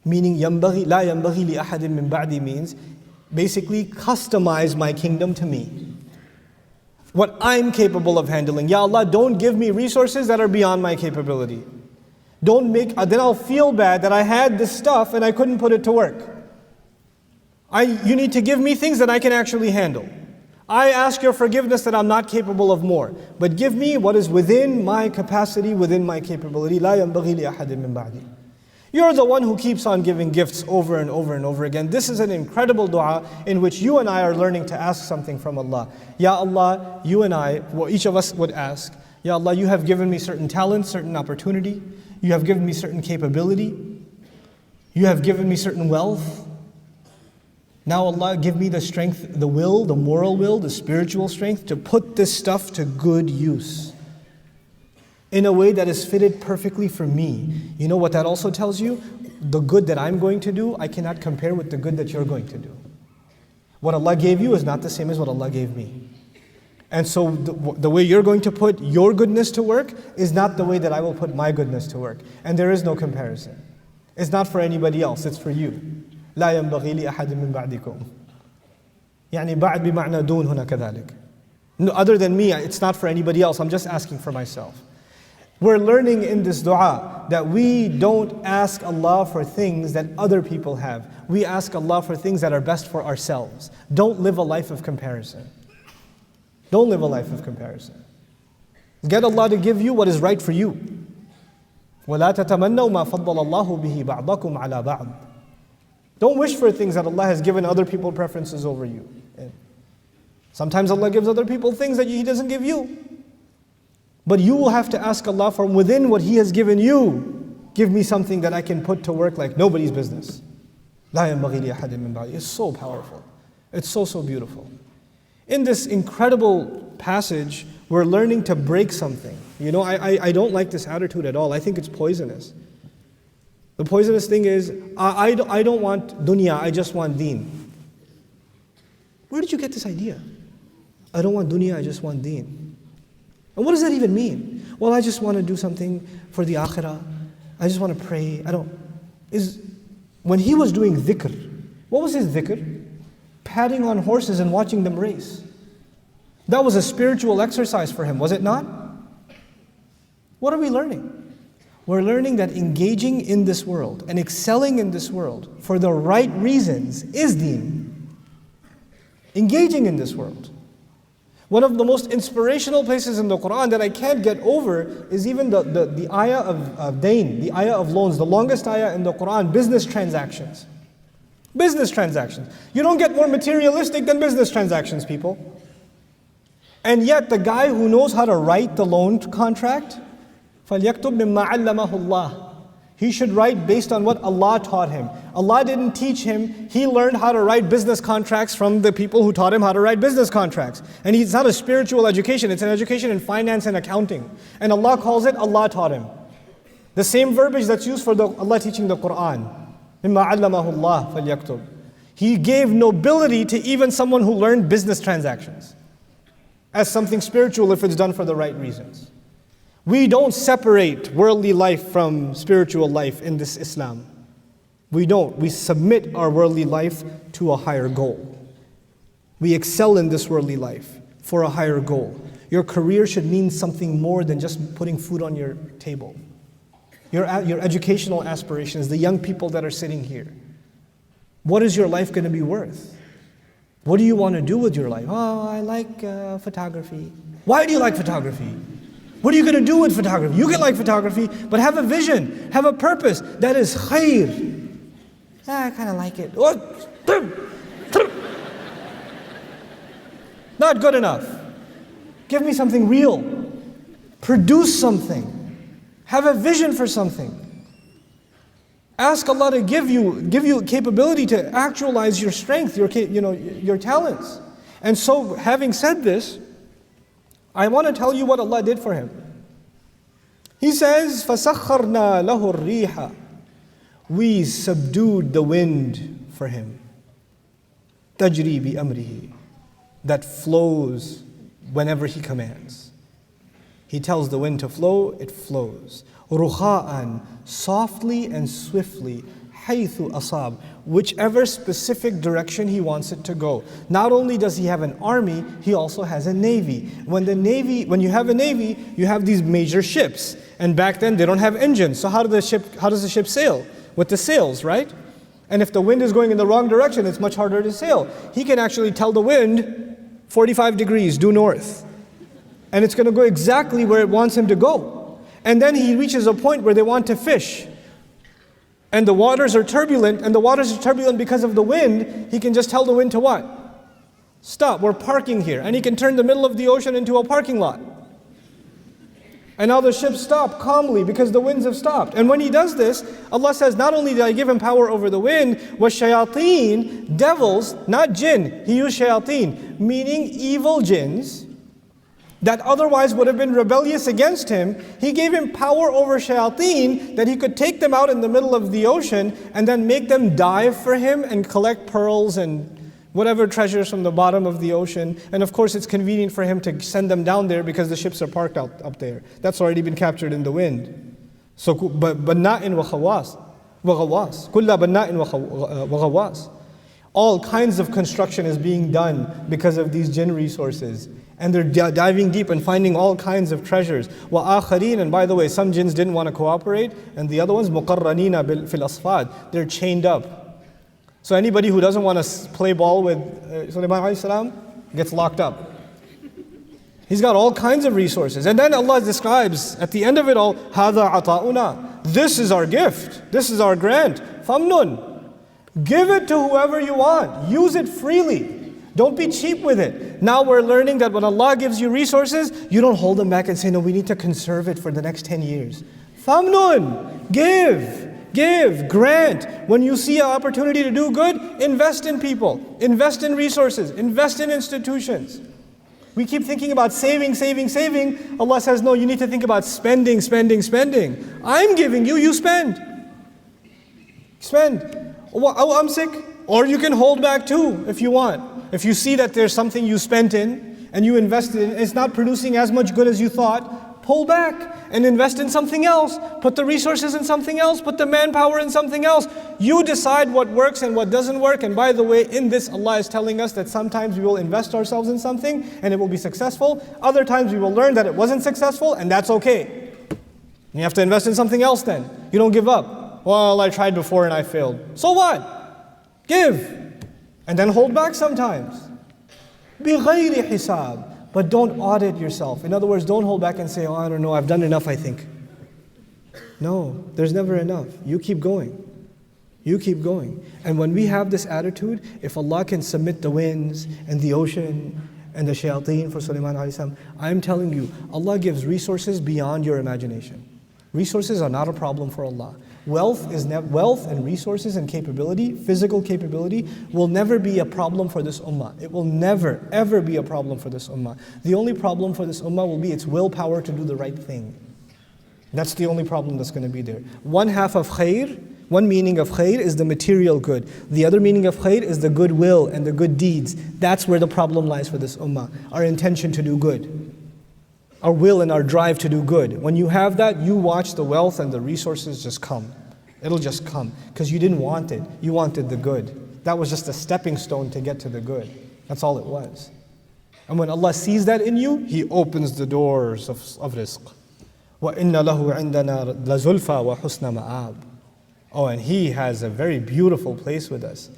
Meaning, يَنْبَغِي لَا يَنْبَغِي لِأَحَدٍ مِّن بَعْدِي means, basically customize my kingdom to me. What I'm capable of handling. Ya Allah, don't give me resources that are beyond my capability. Then I'll feel bad that I had this stuff and I couldn't put it to work. You need to give me things that I can actually handle. I ask your forgiveness that I'm not capable of more. But give me what is within my capacity, within my capability. لَا يَنْبَغِي لِأَحَدٍ مِّن بَعْدِي. You're the one who keeps on giving gifts over and over and over again. This is an incredible dua in which you and I are learning to ask something from Allah. Ya Allah, you and I, each of us would ask, Ya Allah, you have given me certain talent, certain opportunity. You have given me certain capability. You have given me certain wealth. Now Allah, give me the strength, the will, the moral will, the spiritual strength to put this stuff to good use in a way that is fitted perfectly for me. You know what that also tells you? The good that I'm going to do, I cannot compare with the good that you're going to do. What Allah gave you is not the same as what Allah gave me. And so the way you're going to put your goodness to work is not the way that I will put my goodness to work. And there is no comparison. It's not for anybody else, it's for you. لا ينبغي لأحد من بعدكم. يعني بعد بمعنى دون هنا كذلك. No, other than me, it's not for anybody else. I'm just asking for myself. We're learning in this dua that we don't ask Allah for things that other people have. We ask Allah for things that are best for ourselves. Don't live a life of comparison. Don't live a life of comparison. Get Allah to give you what is right for you. وَلَا تَتَمَنَّوْا مَا فَضَّلَ اللَّهُ بِهِ بَعْضَكُمْ عَلَى بَعْضٍ. Don't wish for things that Allah has given other people preferences over you. Sometimes Allah gives other people things that He doesn't give you. But you will have to ask Allah from within what He has given you. Give me something that I can put to work like nobody's business. لا ينبغي لأحد من بعدي. It's so powerful. It's so beautiful. In this incredible passage, we're learning to break something. I don't like this attitude at all. I think it's poisonous. The poisonous thing is, I don't want dunya, I just want deen. Where did you get this idea? I don't want dunya, I just want deen. And what does that even mean? Well, I just want to do something for the akhirah. I just want to pray. When he was doing dhikr, what was his dhikr? Patting on horses and watching them race. That was a spiritual exercise for him, was it not? What are we learning? We're learning that engaging in this world and excelling in this world for the right reasons is deen. Engaging in this world. One of the most inspirational places in the Quran that I can't get over is even the ayah of dain, the ayah of loans, the longest ayah in the Quran, business transactions. Business transactions. You don't get more materialistic than business transactions, people. And yet the guy who knows how to write the loan contract, فَلْيَكْتُبْ مِمَّا عَلَّمَهُ اللَّهُ. He should write based on what Allah taught him. Allah didn't teach him. He learned how to write business contracts from the people who taught him how to write business contracts. And it's not a spiritual education. It's an education in finance and accounting. And Allah calls it, Allah taught him. The same verbiage that's used for Allah teaching the Quran. مِمَّا عَلَّمَهُ اللَّهُ فَلْيَكْتُبْ. He gave nobility to even someone who learned business transactions. as something spiritual if it's done for the right reasons. We don't separate worldly life from spiritual life in this Islam. We don't. We submit our worldly life to a higher goal. We excel in this worldly life for a higher goal. Your career should mean something more than just putting food on your table. Your educational aspirations, the young people that are sitting here. What is your life going to be worth? What do you want to do with your life? Oh, I like photography. Why do you like photography? What are you going to do with photography? You can like photography, but have a vision, have a purpose. That is khair. I kind of like it. Not good enough. Give me something real. Produce something. Have a vision for something. Ask Allah to give you capability to actualize your strength, your talents. And so, having said this, I want to tell you what Allah did for him. He says, فَسَخَّرْنَا لَهُ الرِّيحَ. We subdued the wind for him. تَجْرِي بِأَمْرِهِ. That flows whenever he commands. He tells the wind to flow, it flows. رُخَاءً. Softly and swiftly. حَيْثُ أَصَابَ. Whichever specific direction he wants it to go. Not only does he have an army, he also has a navy. When you have a navy, you have these major ships. And back then they don't have engines. So how does the ship sail? With the sails, right? And if the wind is going in the wrong direction, it's much harder to sail. He can actually tell the wind, 45 degrees, due north. And it's going to go exactly where it wants him to go. And then he reaches a point where they want to fish. And the waters are turbulent, because of the wind. He can just tell the wind to what? Stop, we're parking here. And he can turn the middle of the ocean into a parking lot. And now the ships stop calmly because the winds have stopped. And when he does this, Allah says, not only did I give him power over the wind, وَالشَّيَاطِينَ, devils, not jinn, he used shayateen, meaning evil jinns, that otherwise would have been rebellious against him. He gave him power over shayateen, that he could take them out in the middle of the ocean and then make them dive for him and collect pearls and whatever treasures from the bottom of the ocean. And of course it's convenient for him to send them down there because the ships are parked up there. That's already been captured in the wind. So, بَنَّاءٍ وَغَوَّاسٍ كُلَّ بَنَّاءٍ وَغَوَّاسٍ. All kinds of construction is being done because of these jinn resources. And they're diving deep and finding all kinds of treasures. وَآخَرِينَ, and by the way, some jinns didn't want to cooperate, and the other ones, مُقَرَّنِينَ فِي الْأَصْفَادِ, they're chained up. So anybody who doesn't want to play ball with Suleiman alayhi salam gets locked up. He's got all kinds of resources. And then Allah describes at the end of it all, هَذَا عَطَاؤُنَا. This is our gift. This is our grant. فَمْنُن. Give it to whoever you want. Use it freely. Don't be cheap with it. Now we're learning that when Allah gives you resources, you don't hold them back and say, no, we need to conserve it for the next 10 years. فَمْنُن. Give, grant. When you see an opportunity to do good, invest in people, invest in resources, invest in institutions. We keep thinking about saving. Allah says, no, you need to think about spending. I'm giving you, you spend. Oh, I'm sick. Or you can hold back too, if you want. If you see that there's something you spent in and you invested in, it's not producing as much good as you thought, pull back and invest in something else. Put the resources in something else. Put the manpower in something else. You decide what works and what doesn't work. And by the way, in this, Allah is telling us that sometimes we will invest ourselves in something and it will be successful. Other times we will learn that it wasn't successful, and that's okay. You have to invest in something else then. You don't give up. Well, I tried before and I failed. So what? Give. And then hold back sometimes. بِغَيْرِ حِسَابٍ. But don't audit yourself. In other words, don't hold back and say, oh, I don't know, I've done enough, I think. No, there's never enough. You keep going. And when we have this attitude, if Allah can submit the winds and the ocean and the shayateen for Suleiman alayhi salam, I'm telling you, Allah gives resources beyond your imagination. Resources are not a problem for Allah. Wealth and resources and capability, physical capability, will never be a problem for this ummah. It will never, ever be a problem for this ummah. The only problem for this ummah will be its willpower to do the right thing. That's the only problem that's going to be there. One half of khair One meaning of khair is the material good. The other meaning of khair is the goodwill and the good deeds. That's where the problem lies for this ummah. Our intention to do good. Our will and our drive to do good. When you have that, you watch the wealth and the resources just come. It'll just come. Because you didn't want it. You wanted the good. That was just a stepping stone to get to the good. That's all it was. And when Allah sees that in you, He opens the doors of rizq. وَإِنَّ لَهُ عِنْدَنَا لَزُلْفَى وَحُسْنَ مَآبٍ. Oh, and He has a very beautiful place with us.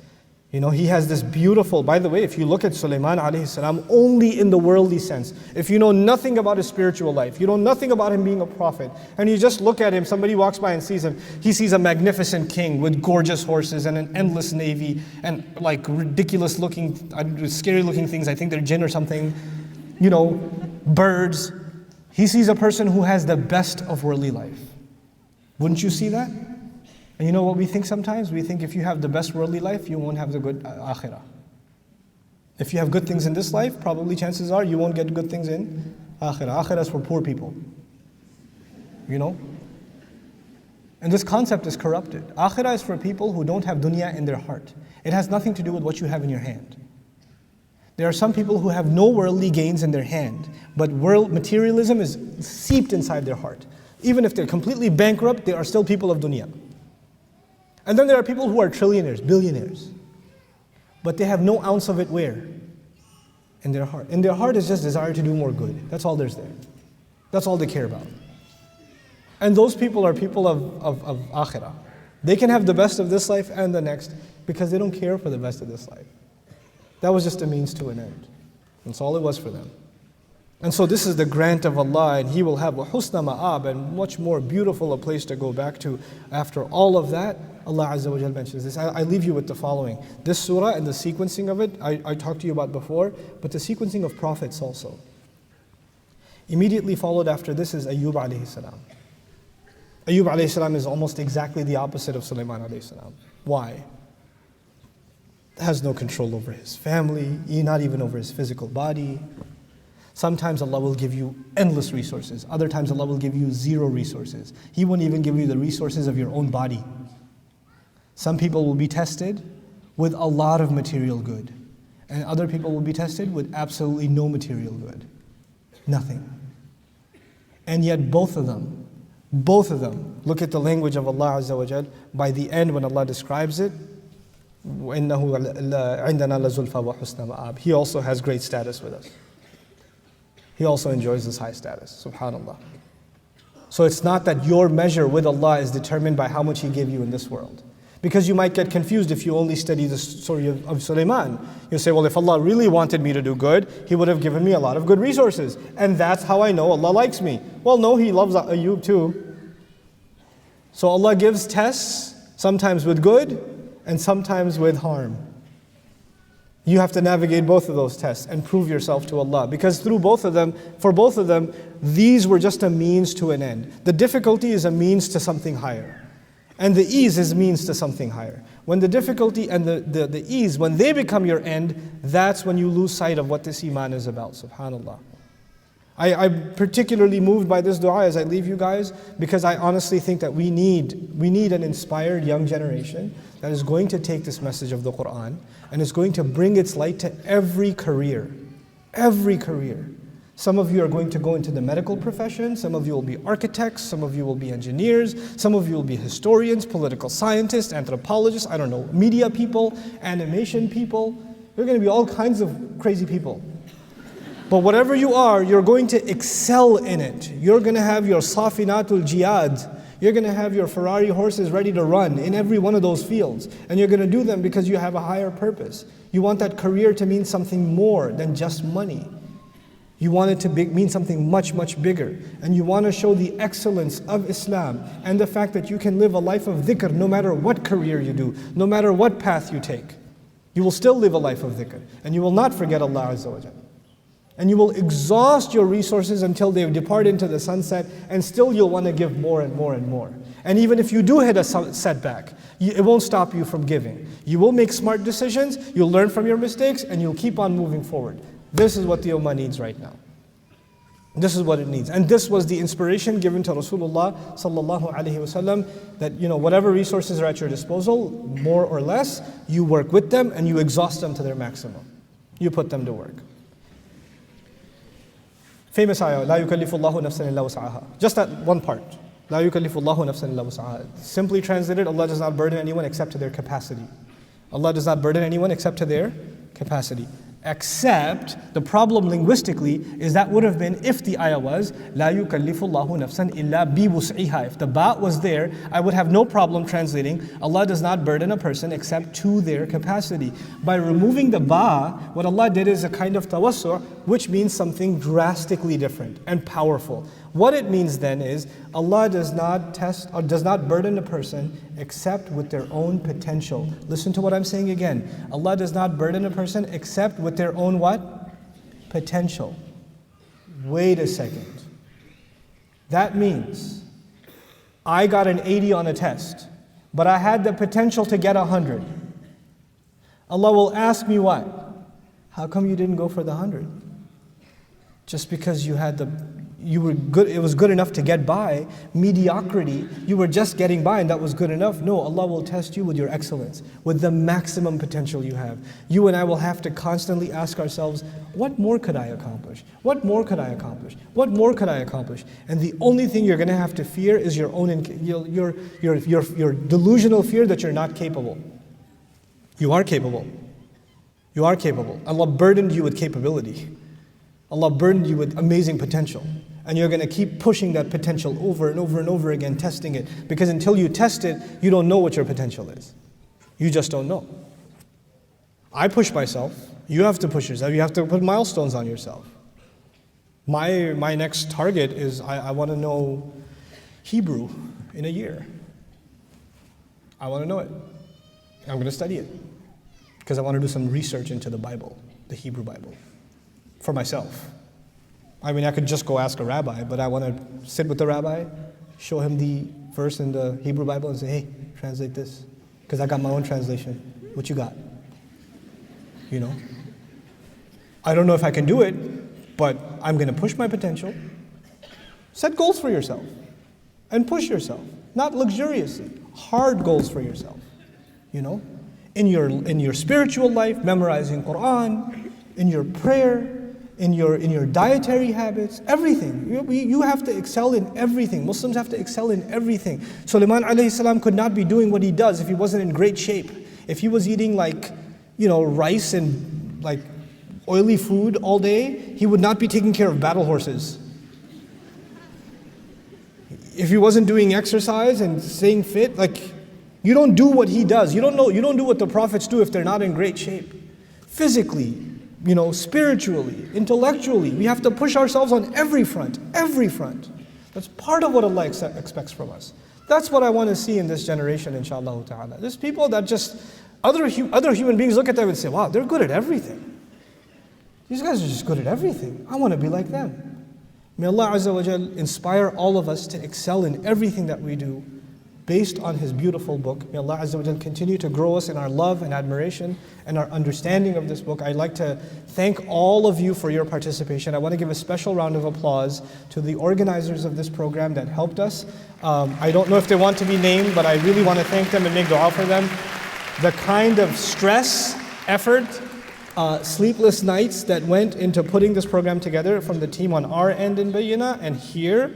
You know, He has this beautiful, by the way, if you look at Suleiman alayhi salam, only in the worldly sense. If you know nothing about his spiritual life, you know nothing about him being a prophet, and you just look at him, somebody walks by and sees him, he sees a magnificent king with gorgeous horses and an endless navy and like ridiculous looking, scary looking things, I think they're jinn or something, you know, birds. He sees a person who has the best of worldly life. Wouldn't you see that? And you know what we think sometimes? We think if you have the best worldly life, you won't have the good akhirah. If you have good things in this life, probably chances are you won't get good things in akhirah. Akhirah is for poor people. You know? And this concept is corrupted. Akhirah is for people who don't have dunya in their heart. It has nothing to do with what you have in your hand. There are some people who have no worldly gains in their hand, but materialism is seeped inside their heart. Even if they're completely bankrupt, they are still people of dunya. And then there are people who are trillionaires, billionaires. But they have no ounce of it where? In their heart. In their heart is just desire to do more good. That's all there's there. That's all they care about. And those people are people of akhirah. They can have the best of this life and the next because they don't care for the best of this life. That was just a means to an end. That's all it was for them. And so this is the grant of Allah, and He will have a husna ma'ab, and much more beautiful a place to go back to. After all of that, Allah Azza wa Jal mentions this. I leave you with the following. This surah and the sequencing of it, I talked to you about before, but the sequencing of prophets also. Immediately followed after this is Ayyub alayhi salam. Ayyub alayhi salam is almost exactly the opposite of Suleiman alayhi salam. Why? Has no control over his family, not even over his physical body. Sometimes Allah will give you endless resources. Other times Allah will give you zero resources. He won't even give you the resources of your own body. Some people will be tested with a lot of material good. And other people will be tested with absolutely no material good. Nothing. And yet both of them, look at the language of Allah Azza wa Jal. By the end when Allah describes it, وَإِنَّهُ عِنْدَنَا لَزُلْفَى وَحُسْنَ مَآبٍ. He also has great status with us. He also enjoys this high status, subhanAllah. So it's not that your measure with Allah is determined by how much He gave you in this world. Because you might get confused if you only study the story of Suleiman. You say, well, if Allah really wanted me to do good, He would have given me a lot of good resources. And that's how I know Allah likes me. Well, no, He loves Ayyub too. So Allah gives tests, sometimes with good and sometimes with harm. You have to navigate both of those tests and prove yourself to Allah. Because through both of them, for both of them, these were just a means to an end. The difficulty is a means to something higher. And the ease is means to something higher. When the difficulty and the ease, when they become your end, that's when you lose sight of what this iman is about, subhanAllah. I'm particularly moved by this dua as I leave you guys, because I honestly think that we need an inspired young generation that is going to take this message of the Quran and is going to bring its light to every career. Every career. Some of you are going to go into the medical profession, some of you will be architects, some of you will be engineers, some of you will be historians, political scientists, anthropologists, I don't know, media people, animation people. There are going to be all kinds of crazy people. But whatever you are, you're going to excel in it. You're going to have your safinatul jihad. You're going to have your Ferrari horses ready to run in every one of those fields. And you're going to do them because you have a higher purpose. You want that career to mean something more than just money. You want it to mean something much, much bigger. And you want to show the excellence of Islam and the fact that you can live a life of dhikr no matter what career you do, no matter what path you take. You will still live a life of dhikr. And you will not forget Allah Azza wa Jalla. And you will exhaust your resources until they depart into the sunset, and still you'll want to give more and more and more. And even if you do hit a setback, it won't stop you from giving. You will make smart decisions, you'll learn from your mistakes, and you'll keep on moving forward. This is what the Ummah needs right now. This is what it needs. And this was the inspiration given to Rasulullah sallallahu alaihi wasallam, that whatever resources are at your disposal, more or less, you work with them and you exhaust them to their maximum. You put them to work. Famous ayah, لا يكلف الله نفسا إلا وسعها. Just that one part. لا يكلف الله نفسا إلا وسعها. Simply translated, Allah does not burden anyone except to their capacity. Allah does not burden anyone except to their capacity. Except, the problem linguistically is that would have been if the ayah was لا يكلف الله نفسا إلا بوسعها. If the ba was there, I would have no problem translating Allah does not burden a person except to their capacity. By removing the ba, what Allah did is a kind of tawassu', which means something drastically different and powerful. What it means then is Allah does not test or does not burden a person except with their own potential. Listen to what I'm saying again. Allah does not burden a person except with their own what? Potential. Wait a second. That means I got an 80 on a test, but I had the potential to get 100. Allah will ask me what? How come you didn't go for the 100? Just because you were good, it was good enough to get by. Mediocrity, you were just getting by and that was good enough. No, Allah will test you with your excellence, with the maximum potential you have. You and I will have to constantly ask ourselves, what more could I accomplish? What more could I accomplish? What more could I accomplish? And the only thing you're going to have to fear is your own, your delusional fear that you're not capable. You are capable. You are capable. Allah burdened you with capability. Allah burdened you with amazing potential. And you're going to keep pushing that potential over and over and over again, testing it. Because until you test it, you don't know what your potential is. You just don't know. I push myself. You have to push yourself. You have to put milestones on yourself. My next target is I want to know Hebrew in a year. I want to know it. I'm going to study it. Because I want to do some research into the Bible, the Hebrew Bible, for myself. I mean, I could just go ask a rabbi, but I want to sit with the rabbi, show him the verse in the Hebrew Bible and say, hey, translate this. Because I got my own translation. What you got? I don't know if I can do it, but I'm going to push my potential. Set goals for yourself and push yourself. Not luxuriously, hard goals for yourself. In your spiritual life, memorizing Quran, in your prayer, in your dietary habits, everything. You have to excel in everything. Muslims have to excel in everything. Suleiman alayhi salam could not be doing what he does if he wasn't in great shape. If he was eating rice and oily food all day, he would not be taking care of battle horses. If he wasn't doing exercise and staying fit, you don't do what he does. You don't do what the prophets do if they're not in great shape. Physically, spiritually, intellectually, we have to push ourselves on every front, every front. That's part of what Allah expects from us. That's what I want to see in this generation, inshallah ta'ala. There's people that just, other human beings look at them and say, wow, they're good at everything. These guys are just good at everything. I want to be like them. May Allah Azza wa Jal inspire all of us to excel in everything that we do, based on His beautiful book. May Allah Azza wa Jal continue to grow us in our love and admiration and our understanding of this book. I'd like to thank all of you for your participation. I want to give a special round of applause to the organizers of this program that helped us. I don't know if they want to be named, but I really want to thank them and make dua for them. The kind of stress, effort, sleepless nights that went into putting this program together from the team on our end in Bayyina and here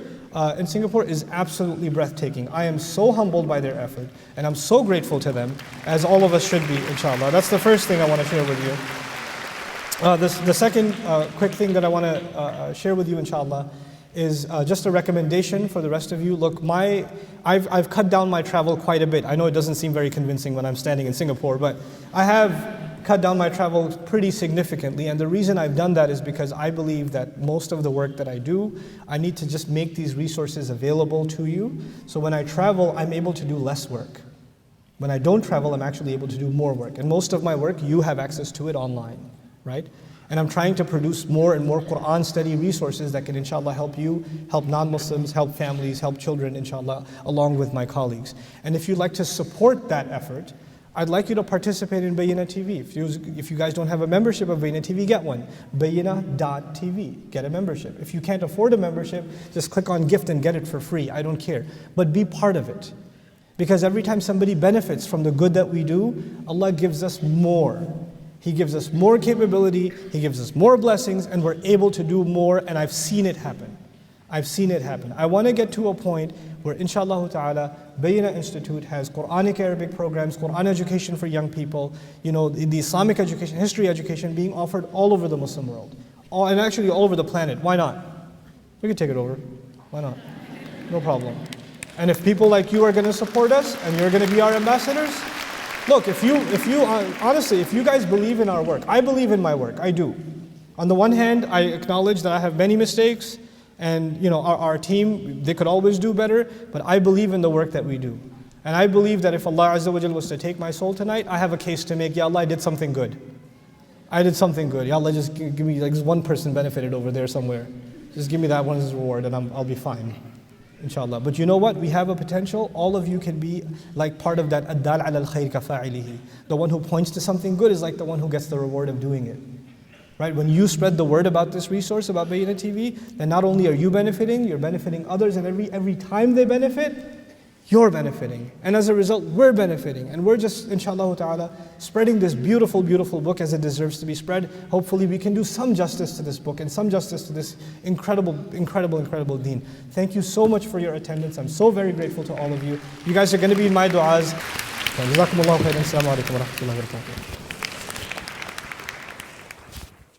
in Singapore is absolutely breathtaking. I am so humbled by their effort, and I'm so grateful to them, as all of us should be, inshallah. That's the first thing I want to share with you. The second quick thing that I want to share with you, inshallah, is just a recommendation for the rest of you. Look, I've cut down my travel quite a bit. I know it doesn't seem very convincing when I'm standing in Singapore, but I have cut down my travel pretty significantly, and the reason I've done that is because I believe that most of the work that I do, I need to just make these resources available to you. So when I travel, I'm able to do less work. When I don't travel, I'm actually able to do more work. And most of my work, you have access to it online, right? And I'm trying to produce more and more Quran study resources that can, inshallah, help you, help non-Muslims, help families, help children, inshallah, along with my colleagues. And if you'd like to support that effort, I'd like you to participate in Bayyinah TV. If you guys don't have a membership of Bayyinah TV, get one. Bayyinah.tv. Get a membership. If you can't afford a membership, just click on gift and get it for free. I don't care. But be part of it. Because every time somebody benefits from the good that we do, Allah gives us more. He gives us more capability, He gives us more blessings, and we're able to do more, and I've seen it happen. I've seen it happen. I want to get to a point where inshallah ta'ala, Bayyinah Institute has Quranic Arabic programs, Quran education for young people, the Islamic education, history education being offered all over the Muslim world. And actually all over the planet. Why not? We can take it over. Why not? No problem. And if people like you are going to support us, and you're going to be our ambassadors, look, honestly, if you guys believe in our work, I believe in my work, I do. On the one hand, I acknowledge that I have many mistakes, and our team, they could always do better, but I believe in the work that we do. And I believe that if Allah Azza wa Jal was to take my soul tonight, I have a case to make. Ya Allah, I did something good. I did something good. Ya Allah, just give me, like one person benefited over there somewhere. Just give me that one's reward and I'll be fine. Inshallah. But you know what? We have a potential. All of you can be like part of that ad-dal ala al-khayr kafa'ilihi. The one who points to something good is like the one who gets the reward of doing it. Right? When you spread the word about this resource, about Bayyinah TV, then not only are you benefiting, you're benefiting others, and every time they benefit, you're benefiting. And as a result, we're benefiting. And we're just, inshallah ta'ala, spreading this beautiful, beautiful book as it deserves to be spread. Hopefully we can do some justice to this book and some justice to this incredible, incredible, incredible deen. Thank you so much for your attendance. I'm so very grateful to all of you. You guys are going to be in my du'as. Jazakumullahu khairan. Assalamu alaikum wa rahmatullahi wa barakatuh.